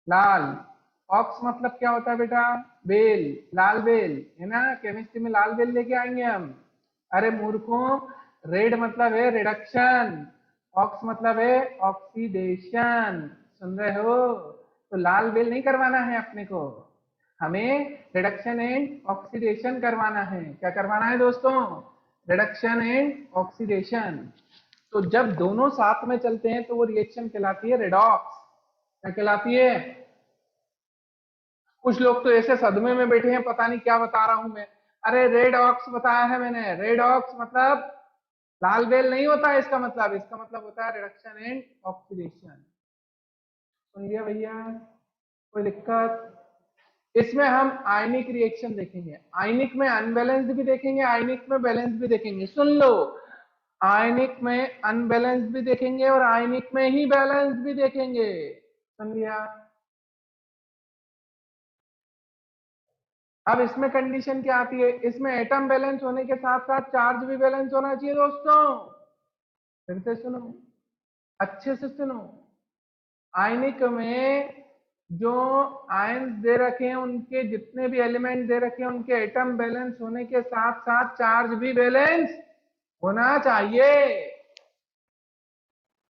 लाल। ऑक्स मतलब क्या होता है बेटा, बेल, लाल बेल है ना, केमिस्ट्री में लाल बेल लेके आएंगे हम। अरे मूर्खों, रेड मतलब है रिडक्शन, ऑक्स मतलब है ऑक्सीडेशन। सुन रहे हो, तो लाल बेल नहीं करवाना है अपने को, हमें रिडक्शन एंड ऑक्सीडेशन करवाना है। क्या करवाना है दोस्तों, रिडक्शन एंड ऑक्सीडेशन। तो जब दोनों साथ में चलते हैं तो वो रिएक्शन कहलाती है रेडॉक्स। क्या कहलाती है, कुछ लोग तो ऐसे सदमे में बैठे हैं पता नहीं क्या बता रहा हूं मैं। अरे रेड ऑक्स बताया है मैंने, रेड ऑक्स मतलब लाल बेल नहीं होता है इसका मतलब, इसका मतलब होता है रिडक्शन एंड ऑक्सीडेशन। सुन लिया भैया, कोई दिक्कत। इसमें हम आयनिक रिएक्शन देखेंगे, आयनिक में अनबैलेंस्ड भी देखेंगे, आयनिक में बैलेंस भी देखेंगे। सुन लो, आयनिक में अनबैलेंस्ड भी देखेंगे और आयनिक में ही बैलेंस भी देखेंगे। सुन लिया। अब इसमें कंडीशन क्या आती है, इसमें एटम बैलेंस होने के साथ साथ चार्ज भी बैलेंस होना चाहिए दोस्तों। फिर से सुनो, अच्छे से सुनो, आयनिक में जो आयंस दे रखे हैं उनके जितने भी एलिमेंट दे रखे हैं उनके एटम बैलेंस होने के साथ साथ चार्ज भी बैलेंस होना चाहिए।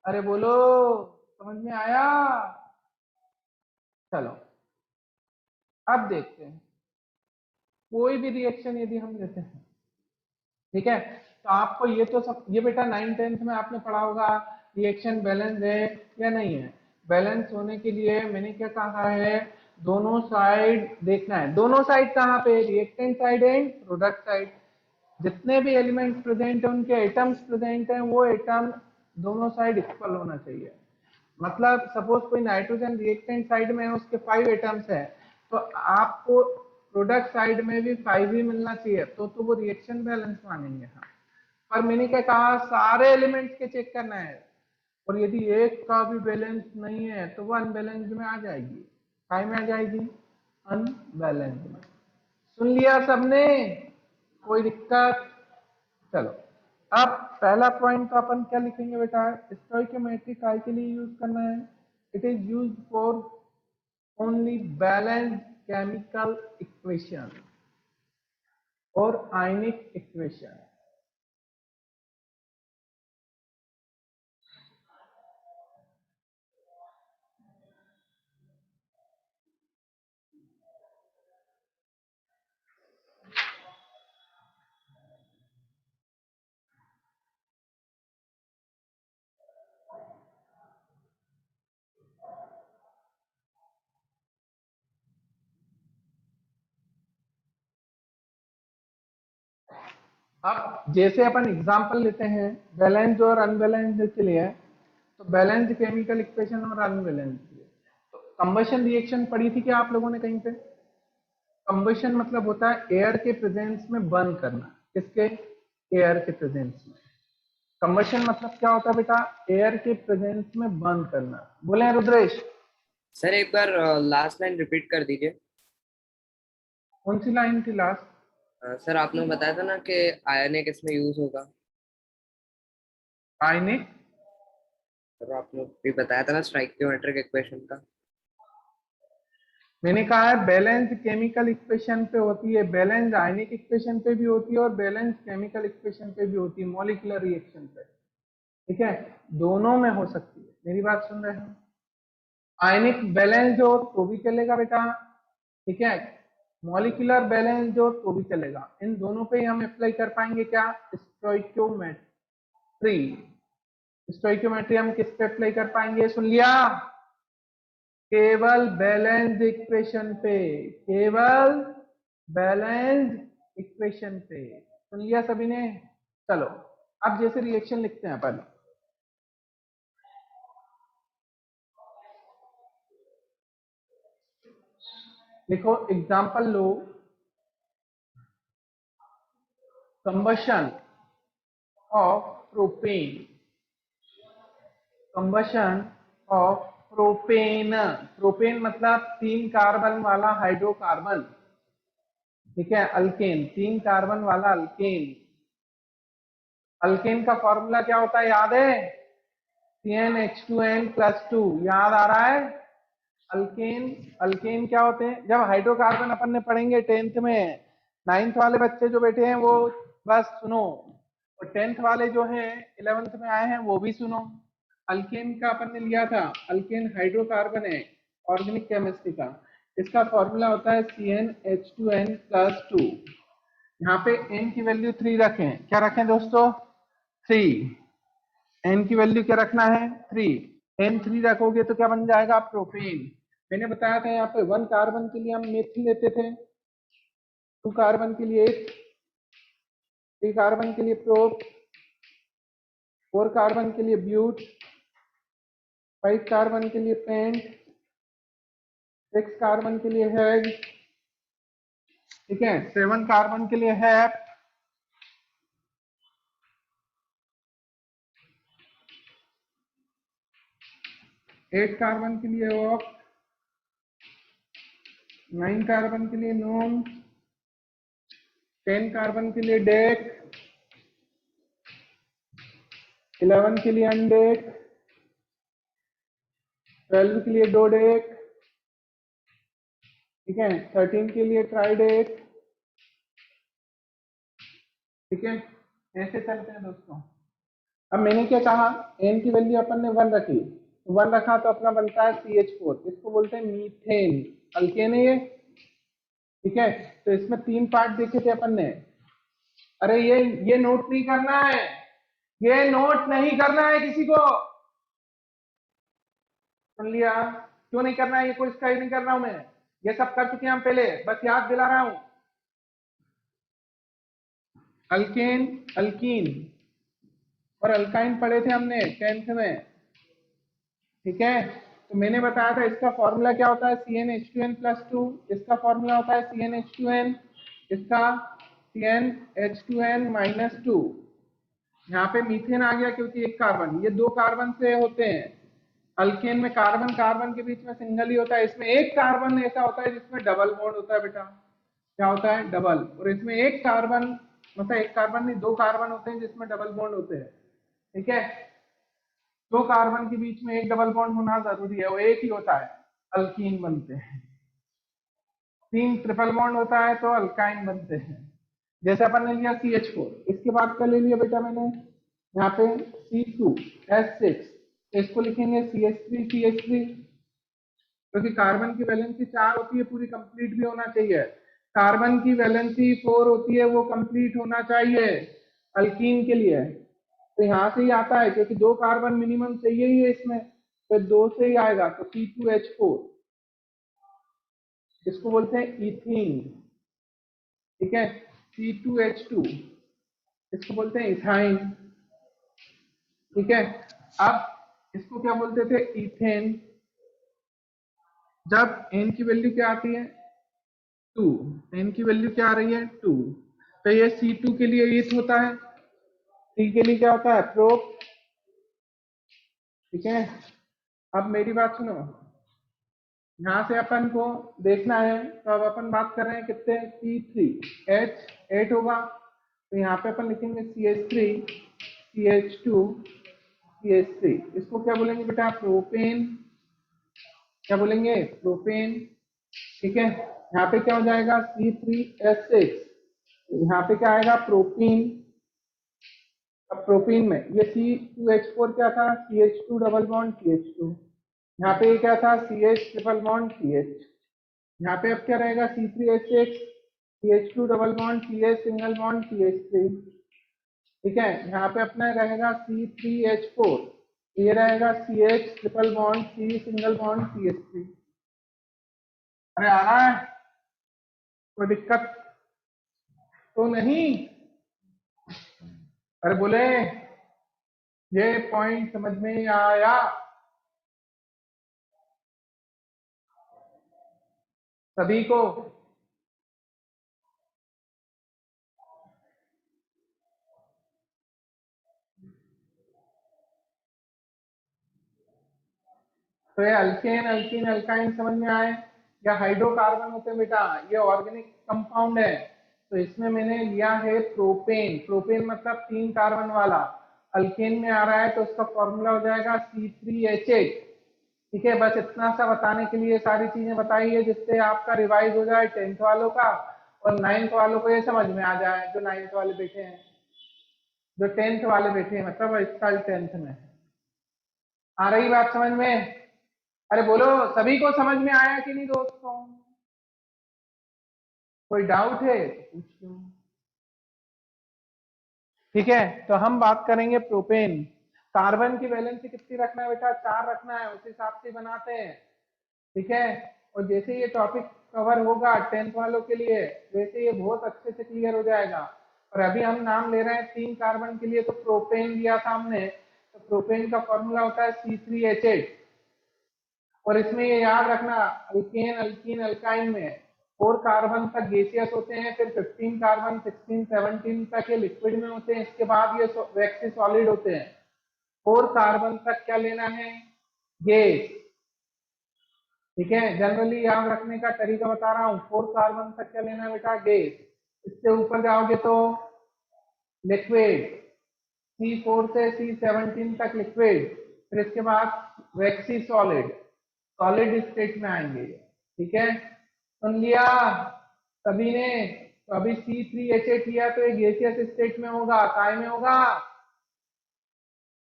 अरे बोलो, समझ में आया। चलो अब देखते हैं, कोई भी रिएक्शन यदि हम लेते हैं, ठीक है, तो आपको ये तो सब, ये बेटा 9th-10th में आपने पढ़ा होगा रिएक्शन बैलेंस है या नहीं है। बैलेंस होने के लिए मैंने क्या कहा है, दोनों साइड देखना है। दोनों साइड कहाँ पे, reactant side and product side. जितने भी एलिमेंट्स प्रेजेंट है उनके एटम्स प्रेजेंट हैं, वो एटम दोनों साइड इक्वल होना चाहिए। मतलब सपोज कोई नाइट्रोजन रिएक्टेंट साइड में है, उसके 5 एटम्स है, तो आपको प्रोडक्ट साइड में भी 5 ही मिलना चाहिए, तो वो रिएक्शन बैलेंस मानेंगे। हाँ, पर मैंने क्या कहा, सारे एलिमेंट्स के चेक करना है, और यदि एक का भी बैलेंस नहीं है तो वो अनबैलेंस्ड में आ जाएगी। काय में आ जाएगी, अनबैलेंस्ड में। सुन लिया सबने, कोई दिक्कत। चलो अब पहला पॉइंट तो अपन क्या लिखेंगे बेटा, स्टोइकियोमेट्री काय के लिए यूज करना है, it is use for only balanced chemical equation और आयनिक इक्वेशन। अब जैसे अपन एग्जांपल लेते हैं बैलेंस्ड और अनबैलेंस्ड के लिए, तो बैलेंस्ड केमिकल इक्वेशन और अनबैलेंस्ड के लिए, तो कंबशन रिएक्शन पढ़ी थी क्या आप लोगों ने कहीं पे? कंबशन मतलब होता है एयर के प्रेजेंस में बर्न करना। किसके? एयर के प्रेजेंस में। कंबशन मतलब क्या होता है बेटा? एयर के प्रेजेंस में बर्न करना। बोले रुद्रेश। सर एक बार लास्ट लाइन रिपीट कर दीजिए। कौन सी लाइन थी लास्ट? सर आपने बताया था ना कि आयनिक इसमें यूज होगा। आयनिक? सर आपने भी बताया था ना स्टोइकियोमेट्रिक इक्वेशन का। मैंने कहा है बैलेंस केमिकल इक्वेशन पे होती है, बैलेंस आयनिक इक्वेशन पे भी होती है और बैलेंस केमिकल इक्वेशन पे भी होती है, मॉलिक्यूलर रिएक्शन पे। ठीक है, दोनों में हो सकती है। मेरी बात सुन रहे हैं? आयनिक बैलेंस हो तो भी चलेगा बेटा, ठीक है, मॉलिक्यूलर बैलेंस हो तो भी चलेगा। इन दोनों पे हम अप्लाई कर पाएंगे क्या? स्टोइकियोमेट्री। स्टोइकियोमेट्री हम किस पे अप्लाई कर पाएंगे? सुन लिया? केवल बैलेंस इक्वेशन पे, केवल बैलेंस इक्वेशन पे। सुन लिया सभी ने? चलो अब जैसे रिएक्शन लिखते हैं अपन, लिखो example low, combustion of propane, combustion of propane. Propane मतलब 3 कार्बन वाला हाइड्रोकार्बन, ठीक है, अल्केन, 3 कार्बन वाला अल्केन। अल्केन का फॉर्मूला क्या होता है याद है? CnH2n+2। याद आ रहा है? अल्केन, अल्केन क्या होते हैं? जब हाइड्रोकार्बन अपन ने पढ़ेंगे 10th में, 9th वाले बच्चे जो बैठे हैं वो बस सुनो, और 10th वाले जो हैं 11th में आए हैं वो भी सुनो। अल्केन का अपन ने लिया था, अल्केन हाइड्रोकार्बन है ऑर्गेनिक केमिस्ट्री का, इसका फॉर्मूला होता है CnH2n+2। यहाँ पे n की वैल्यू 3 रखें। क्या रखें दोस्तों? 3। n की वैल्यू क्या रखना है? 3। n 3 रखोगे तो क्या बन जाएगा? प्रोपेन। मैंने बताया था यहाँ पे 1 कार्बन के लिए हम मेथिल लेते थे, 2 कार्बन के लिए 8, 3 कार्बन के लिए प्रोप, 4 कार्बन के लिए ब्यूट, 5 कार्बन के लिए पेंट, 6 कार्बन के लिए हेग, ठीक है, 7 कार्बन के लिए हैप, 8 कार्बन के लिए ऑक, 9 कार्बन के लिए नोन, 10 कार्बन के लिए डेक, 11 के लिए अनडेक, 12 के लिए डोडेक, ठीक है, 13 के लिए ट्राइडेक, ठीक है, ऐसे चलते हैं दोस्तों। अब मैंने क्या कहा? n की वैल्यू अपन ने 1 रखी, 1 रखा तो अपना बनता है CH4, इसको बोलते हैं मीथेन, अल्केन है ये, ठीक है। तो इसमें 3 पार्ट देखे थे अपन ने। अरे ये नोट नहीं करना है, ये नोट नहीं करना है किसी को, सुन लिया? क्यों नहीं करना है? ये कोई इसका ही नहीं कर रहा हूं मैं, ये सब कर चुके हैं हम पहले, बस याद दिला रहा हूं। अल्केन, अल्कीन और अल्काइन पढ़े थे हमने 10th में, ठीक है। तो मैंने बताया था इसका फॉर्मूला क्या होता है? CnH2n+2। इसका फॉर्मूला होता है CnH2n, इसका CnH2n-2। यहाँ पे मीथेन आ गया क्योंकि 1 कार्बन, ये 2 कार्बन से होते हैं। अल्केन में कार्बन कार्बन के बीच में सिंगल ही होता है, इसमें 1 कार्बन ऐसा होता है जिसमें डबल बॉन्ड होता है बेटा। क्या होता है? डबल। और इसमें 1 कार्बन, मतलब 1 कार्बन नहीं, 2 कार्बन होते हैं जिसमें डबल बॉन्ड होते हैं, ठीक है। 2 कार्बन के बीच में 1 डबल बॉन्ड होना जरूरी है, वो 1 ही होता है, अल्कीन बनते हैं। 3 ट्रिपल बॉन्ड होता है तो अल्काइन बनते हैं। जैसे अपन ने लिया CH4, इसके बाद क्या ले लिया बेटा मैंने? यहाँ पे C2H6, इसको लिखेंगे CH3CH3, क्योंकि कार्बन की वैलेंसी 4 होती है, पूरी कंप्लीट भी होना चाहिए। कार्बन की वैलेंसी 4 होती है, वो कंप्लीट होना चाहिए अल्कीन के लिए। तो यहाँ से ही आता है क्योंकि 2 कार्बन मिनिमम चाहिए ही है इसमें, तो 2 से ही आएगा, तो C2H4, इसको बोलते हैं इथीन, ठीक है, C2H2, इसको बोलते हैं इथाइन, ठीक है। अब इसको क्या बोलते थे, इथेन। जब n की वैल्यू क्या आती है 2, n की वैल्यू क्या आ रही है 2, तो ये C2 के लिए ईथ होता है, C के लिए क्या होता है प्रोप, ठीक है। अब मेरी बात सुनो, यहाँ से अपन को देखना है, तो अब अपन बात कर रहे हैं कितने C3H8 होगा, तो यहाँ पे अपन लिखेंगे CH3 CH2 CH3, इसको क्या बोलेंगे बेटा प्रोपेन, क्या बोलेंगे प्रोपेन, ठीक है। यहाँ पे क्या हो जाएगा C3H6, यहाँ पे क्या आएगा प्रोपीन। अब प्रोपीन में ये C2H4 क्या था CH2 डबल बॉन्ड CH2, यहाँ पे ये क्या था CH ट्रिपल बॉन्ड CH, यहाँ पे अब क्या रहेगा C3H6 CH2 double bond CH single bond CH3, ठीक है। यहाँ पे अपना रहेगा C3H4, ये रहेगा CH triple bond C single bond CH3। अरे आ रहा है, कोई दिक्कत तो नहीं? अरे बोले ये पॉइंट समझ में आया सभी को? तो ये अल्केन अल्कीन अल्काइन समझ में आए, या हाइड्रोकार्बन होते हैं बेटा, ये ऑर्गेनिक कंपाउंड है, तो इसमें मैंने लिया है प्रोपेन, प्रोपेन मतलब 3 कार्बन वाला, अल्केन में आ रहा है तो उसका फॉर्मूला हो जाएगा C3H8, ठीक है। बस इतना सा बताने के लिए सारी चीजें बताई है, जिससे आपका रिवाइज हो जाए 10th वालों का, और 9th वालों को ये समझ में आ जाए, जो 9th वाले बैठे हैं, जो 10th वाले बैठे हैं, मतलब इस साल 10th में। आ रही बात समझ में? अरे बोलो सभी को समझ में आया कि नहीं दोस्तों? कोई डाउट है तो पूछ लो, ठीक है। तो हम बात करेंगे प्रोपेन, कार्बन की वैलेंसी कितनी रखना है बेटा 4 रखना है, उस हिसाब से बनाते हैं, ठीक है। और जैसे ये टॉपिक कवर होगा 10th वालों के लिए, वैसे ये बहुत अच्छे से क्लियर हो जाएगा। और अभी हम नाम ले रहे हैं 3 कार्बन के लिए, तो प्रोपेन दिया सामने, तो प्रोपेन का फॉर्मूला होता है C3H8, और इसमें ये याद रखना अल्केन अल्कीन अल्काइन में 4 कार्बन तक गैसियस होते हैं, फिर 15 कार्बन 16 17 तक ये लिक्विड में होते हैं, इसके बाद ये वैक्सी सॉलिड होते हैं। 4 कार्बन तक क्या लेना है गैस, ठीक है। जनरली याद रखने का तरीका बता रहा हूँ, 4 कार्बन तक क्या लेना है बेटा गैस, इससे ऊपर जाओगे तो लिक्विड, C4 से C17 तक लिक्विड, फिर इसके बाद वैक्सी सॉलिड, सॉलिड स्टेट में आएंगे, ठीक है। सुन लिया सभी ने? तो अभी C3H8 लिया तो ये गैसियस स्टेट में होगा, काय में होगा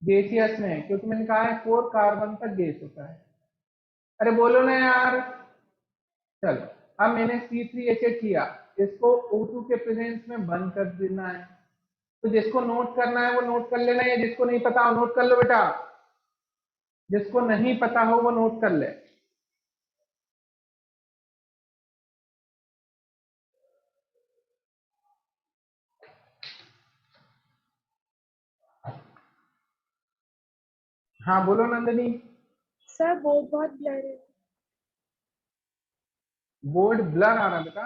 गैसियस में, क्योंकि मैंने कहा है 4 कार्बन तक गैस होता है। अरे बोलो ना यार, चलो अब मैंने C3H8 लिया, इसको O2 के प्रेजेंस में बंद कर देना है, तो जिसको नोट करना है वो नोट कर लेना है, जिसको नहीं पता हो नोट कर लो बेटा, जिसको नहीं पता हो वो नोट कर ले। हाँ बोलो नंदिनी। सर बोर्ड बहुत ब्लर है। बोर्ड ब्लर आ रहा है बेटा?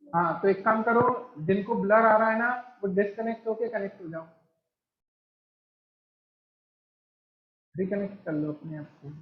हाँ तो एक काम करो, जिनको ब्लर आ रहा है ना वो डिस्कनेक्ट होके कनेक्ट हो जाओ, रिकनेक्ट कर लो अपने आप को।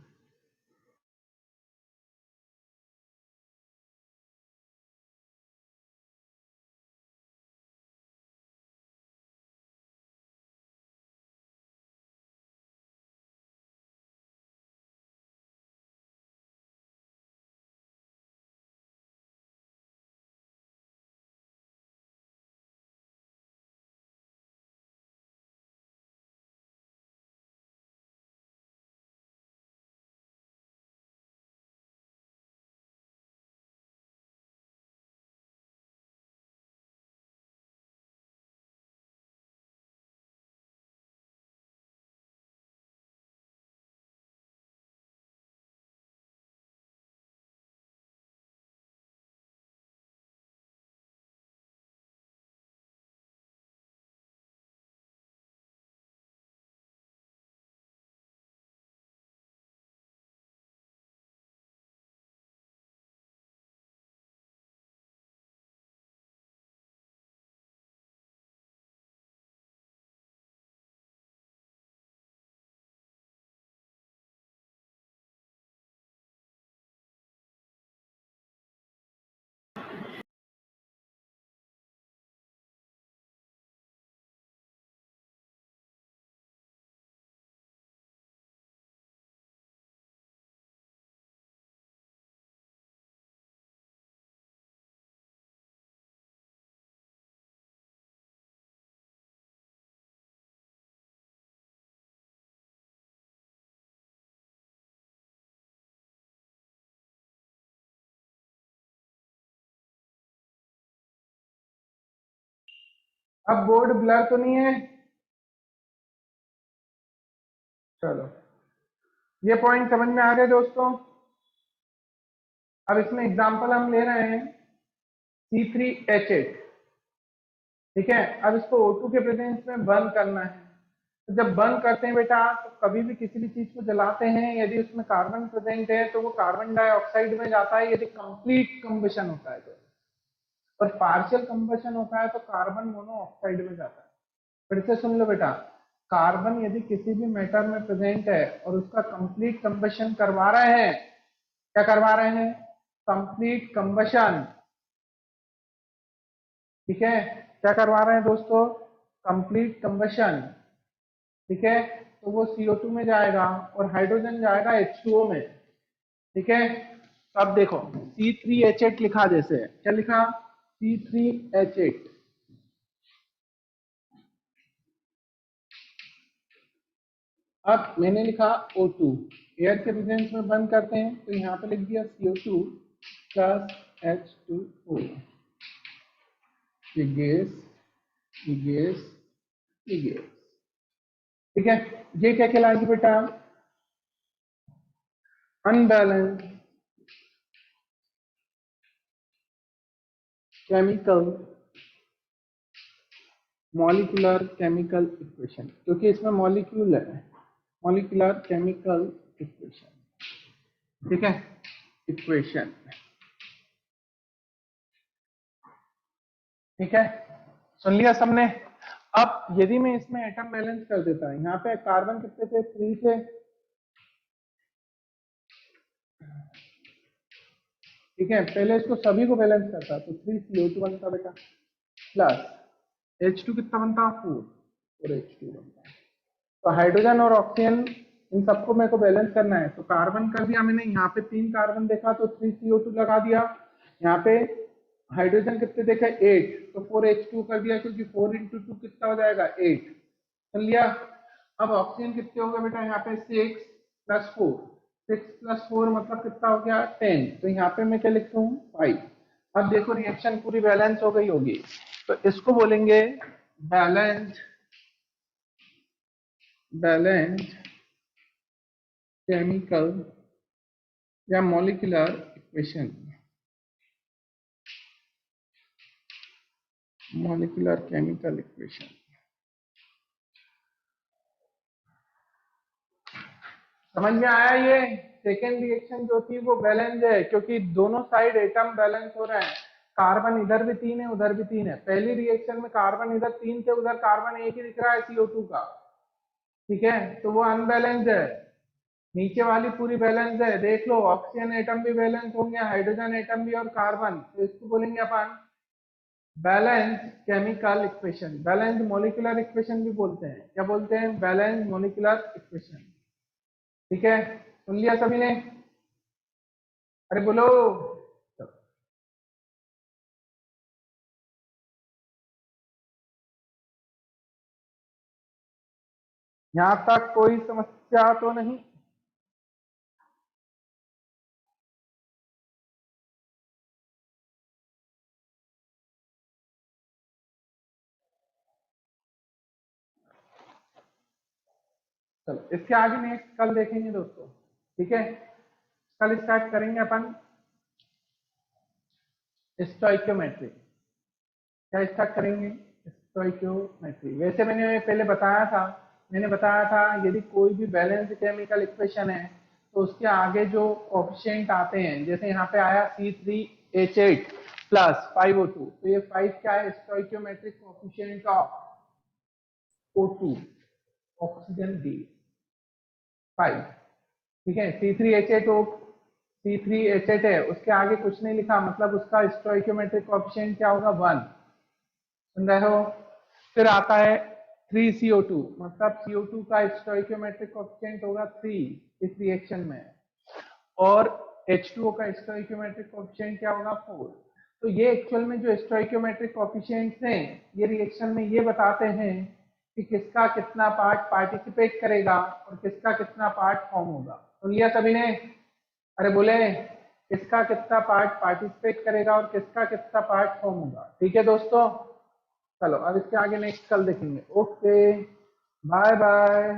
अब बोर्ड ब्लर तो नहीं है? चलो ये पॉइंट समझ में आ गए दोस्तों। अब इसमें एग्जांपल हम ले रहे हैं C3H8, ठीक है। अब इसको O2 के प्रेजेंस में बर्न करना है। तो जब बर्न करते हैं बेटा, तो कभी भी किसी भी चीज को जलाते हैं, यदि उसमें कार्बन प्रेजेंट है तो वो कार्बन डाइऑक्साइड में जाता है, यदि कंप्लीट कंबशन होता है तो, और पार्शियल कंबशन होता है तो कार्बन मोनोऑक्साइड में जाता है। फिर से सुन लो बेटा, कार्बन यदि किसी भी मैटर में प्रेजेंट है और उसका कंप्लीट कंबशन करवा रहे हैं, क्या करवा रहे हैं? कंप्लीट कंबशन, ठीक है। क्या करवा रहे हैं दोस्तों? कंप्लीट कंबशन, ठीक है। तो वो CO2 में जाएगा और हाइड्रोजन जाएगा H2O में, ठीक है। तो अब देखो C3H8 लिखा, जैसे क्या लिखा? C3H8। अब मैंने लिखा O2, एयर के प्रेजेंस में बंद करते हैं, तो यहाँ पे लिख दिया CO2 प्लस H2O। ये गैस, ये गैस, ये गैस, ठीक है। ये क्या कहलाएगी बेटा? Unbalance chemical molecular chemical equation, क्योंकि इसमें मॉलिक्यूल है, मॉलिक्यूलर केमिकल इक्वेशन, ठीक है। इक्वेशन, ठीक है, सुन लिया सबने। अब यदि मैं इसमें एटम बैलेंस कर देता, यहाँ पे कार्बन कितने थे? 3 थे, ठीक है। पहले इसको सभी को बैलेंस करता तो 3CO2 बनता बेटा, प्लस H2 कितना बनता? 4 और H2 बनता। तो हाइड्रोजन और ऑक्सीजन इन सबको मेरे को बैलेंस करना है, तो कार्बन कर दिया मैंने, यहाँ पे 3 कार्बन देखा तो 3CO2 लगा दिया। यहाँ पे हाइड्रोजन कितने देखे? 8, तो 4H2 कर दिया, क्योंकि 4 × 2 कितना हो जाएगा? 8, कर लिया। अब ऑक्सीजन कितने हो गए बेटा? यहाँ पे 6 + 4, 6 + 4 मतलब कितना हो गया? 10, तो यहाँ पे मैं क्या लिखता हूँ? 5। अब देखो रिएक्शन पूरी बैलेंस हो गई होगी, तो इसको बोलेंगे बैलेंस्ड केमिकल या molecular equation, molecular chemical equation. समझ में आया? ये सेकेंड रिएक्शन जो थी वो बैलेंस है, क्योंकि दोनों साइड एटम बैलेंस हो रहे हैं। कार्बन इधर भी 3 है, उधर भी 3 है। पहली रिएक्शन में कार्बन इधर 3 थे, उधर कार्बन 1 ही दिख रहा है CO2 का, ठीक है, तो वो अनबैलेंस्ड है। नीचे वाली पूरी बैलेंस है, देख लो, ऑक्सीजन एटम भी बैलेंस होंगे, हाइड्रोजन एटम भी और कार्बन, तो इसको बोलेंगे अपन balance chemical equation, balance molecular equation भी बोलते हैं। क्या बोलते हैं? बैलेंस मॉलिक्यूलर इक्वेशन, ठीक है। सुन लिया सभी ने? अरे बोलो। यहां तक कोई समस्या तो नहीं? चलो इसके आगे नेक्स्ट कल देखेंगे दोस्तों, ठीक है। कल स्टार्ट करेंगे अपन स्टोइकियोमेट्री। क्या स्टार्ट करेंगे? स्टोइकियोमेट्री। वैसे मैंने पहले बताया था, यदि कोई भी बैलेंस केमिकल इक्वेशन है तो उसके आगे जो कोएफिशिएंट आते हैं, जैसे यहाँ पे आया C3H8 प्लस 5O2, तो ये 5 क्या है? Stoichiometric coefficient of O2, oxygen D 5, ठीक है। C3H8 है, उसके आगे कुछ नहीं लिखा, मतलब उसका स्टोइकियोमेट्रिक कोएफिशिएंट क्या होगा? 1, सुन रहे हो? फिर आता है 3CO2, मतलब CO2 का स्टोइकियोमेट्रिक कोएफिशिएंट होगा 3 इस रिएक्शन में, और H2O का स्टोइकियोमेट्रिक कोएफिशिएंट क्या होगा? 4। तो ये एक्चुअल में जो स्टोइकियोमेट्रिक कोएफिशिएंट्स हैं, ये रिएक्शन में ये बताते हैं कि किसका कितना पार्ट पार्टिसिपेट करेगा और किसका कितना पार्ट फॉर्म होगा। सुन लिया सभी ने? अरे बोले, किसका कितना पार्ट पार्टिसिपेट करेगा और किसका कितना पार्ट फॉर्म होगा, ठीक है दोस्तों। चलो अब इसके आगे नेक्स्ट कल देखेंगे। Okay bye bye.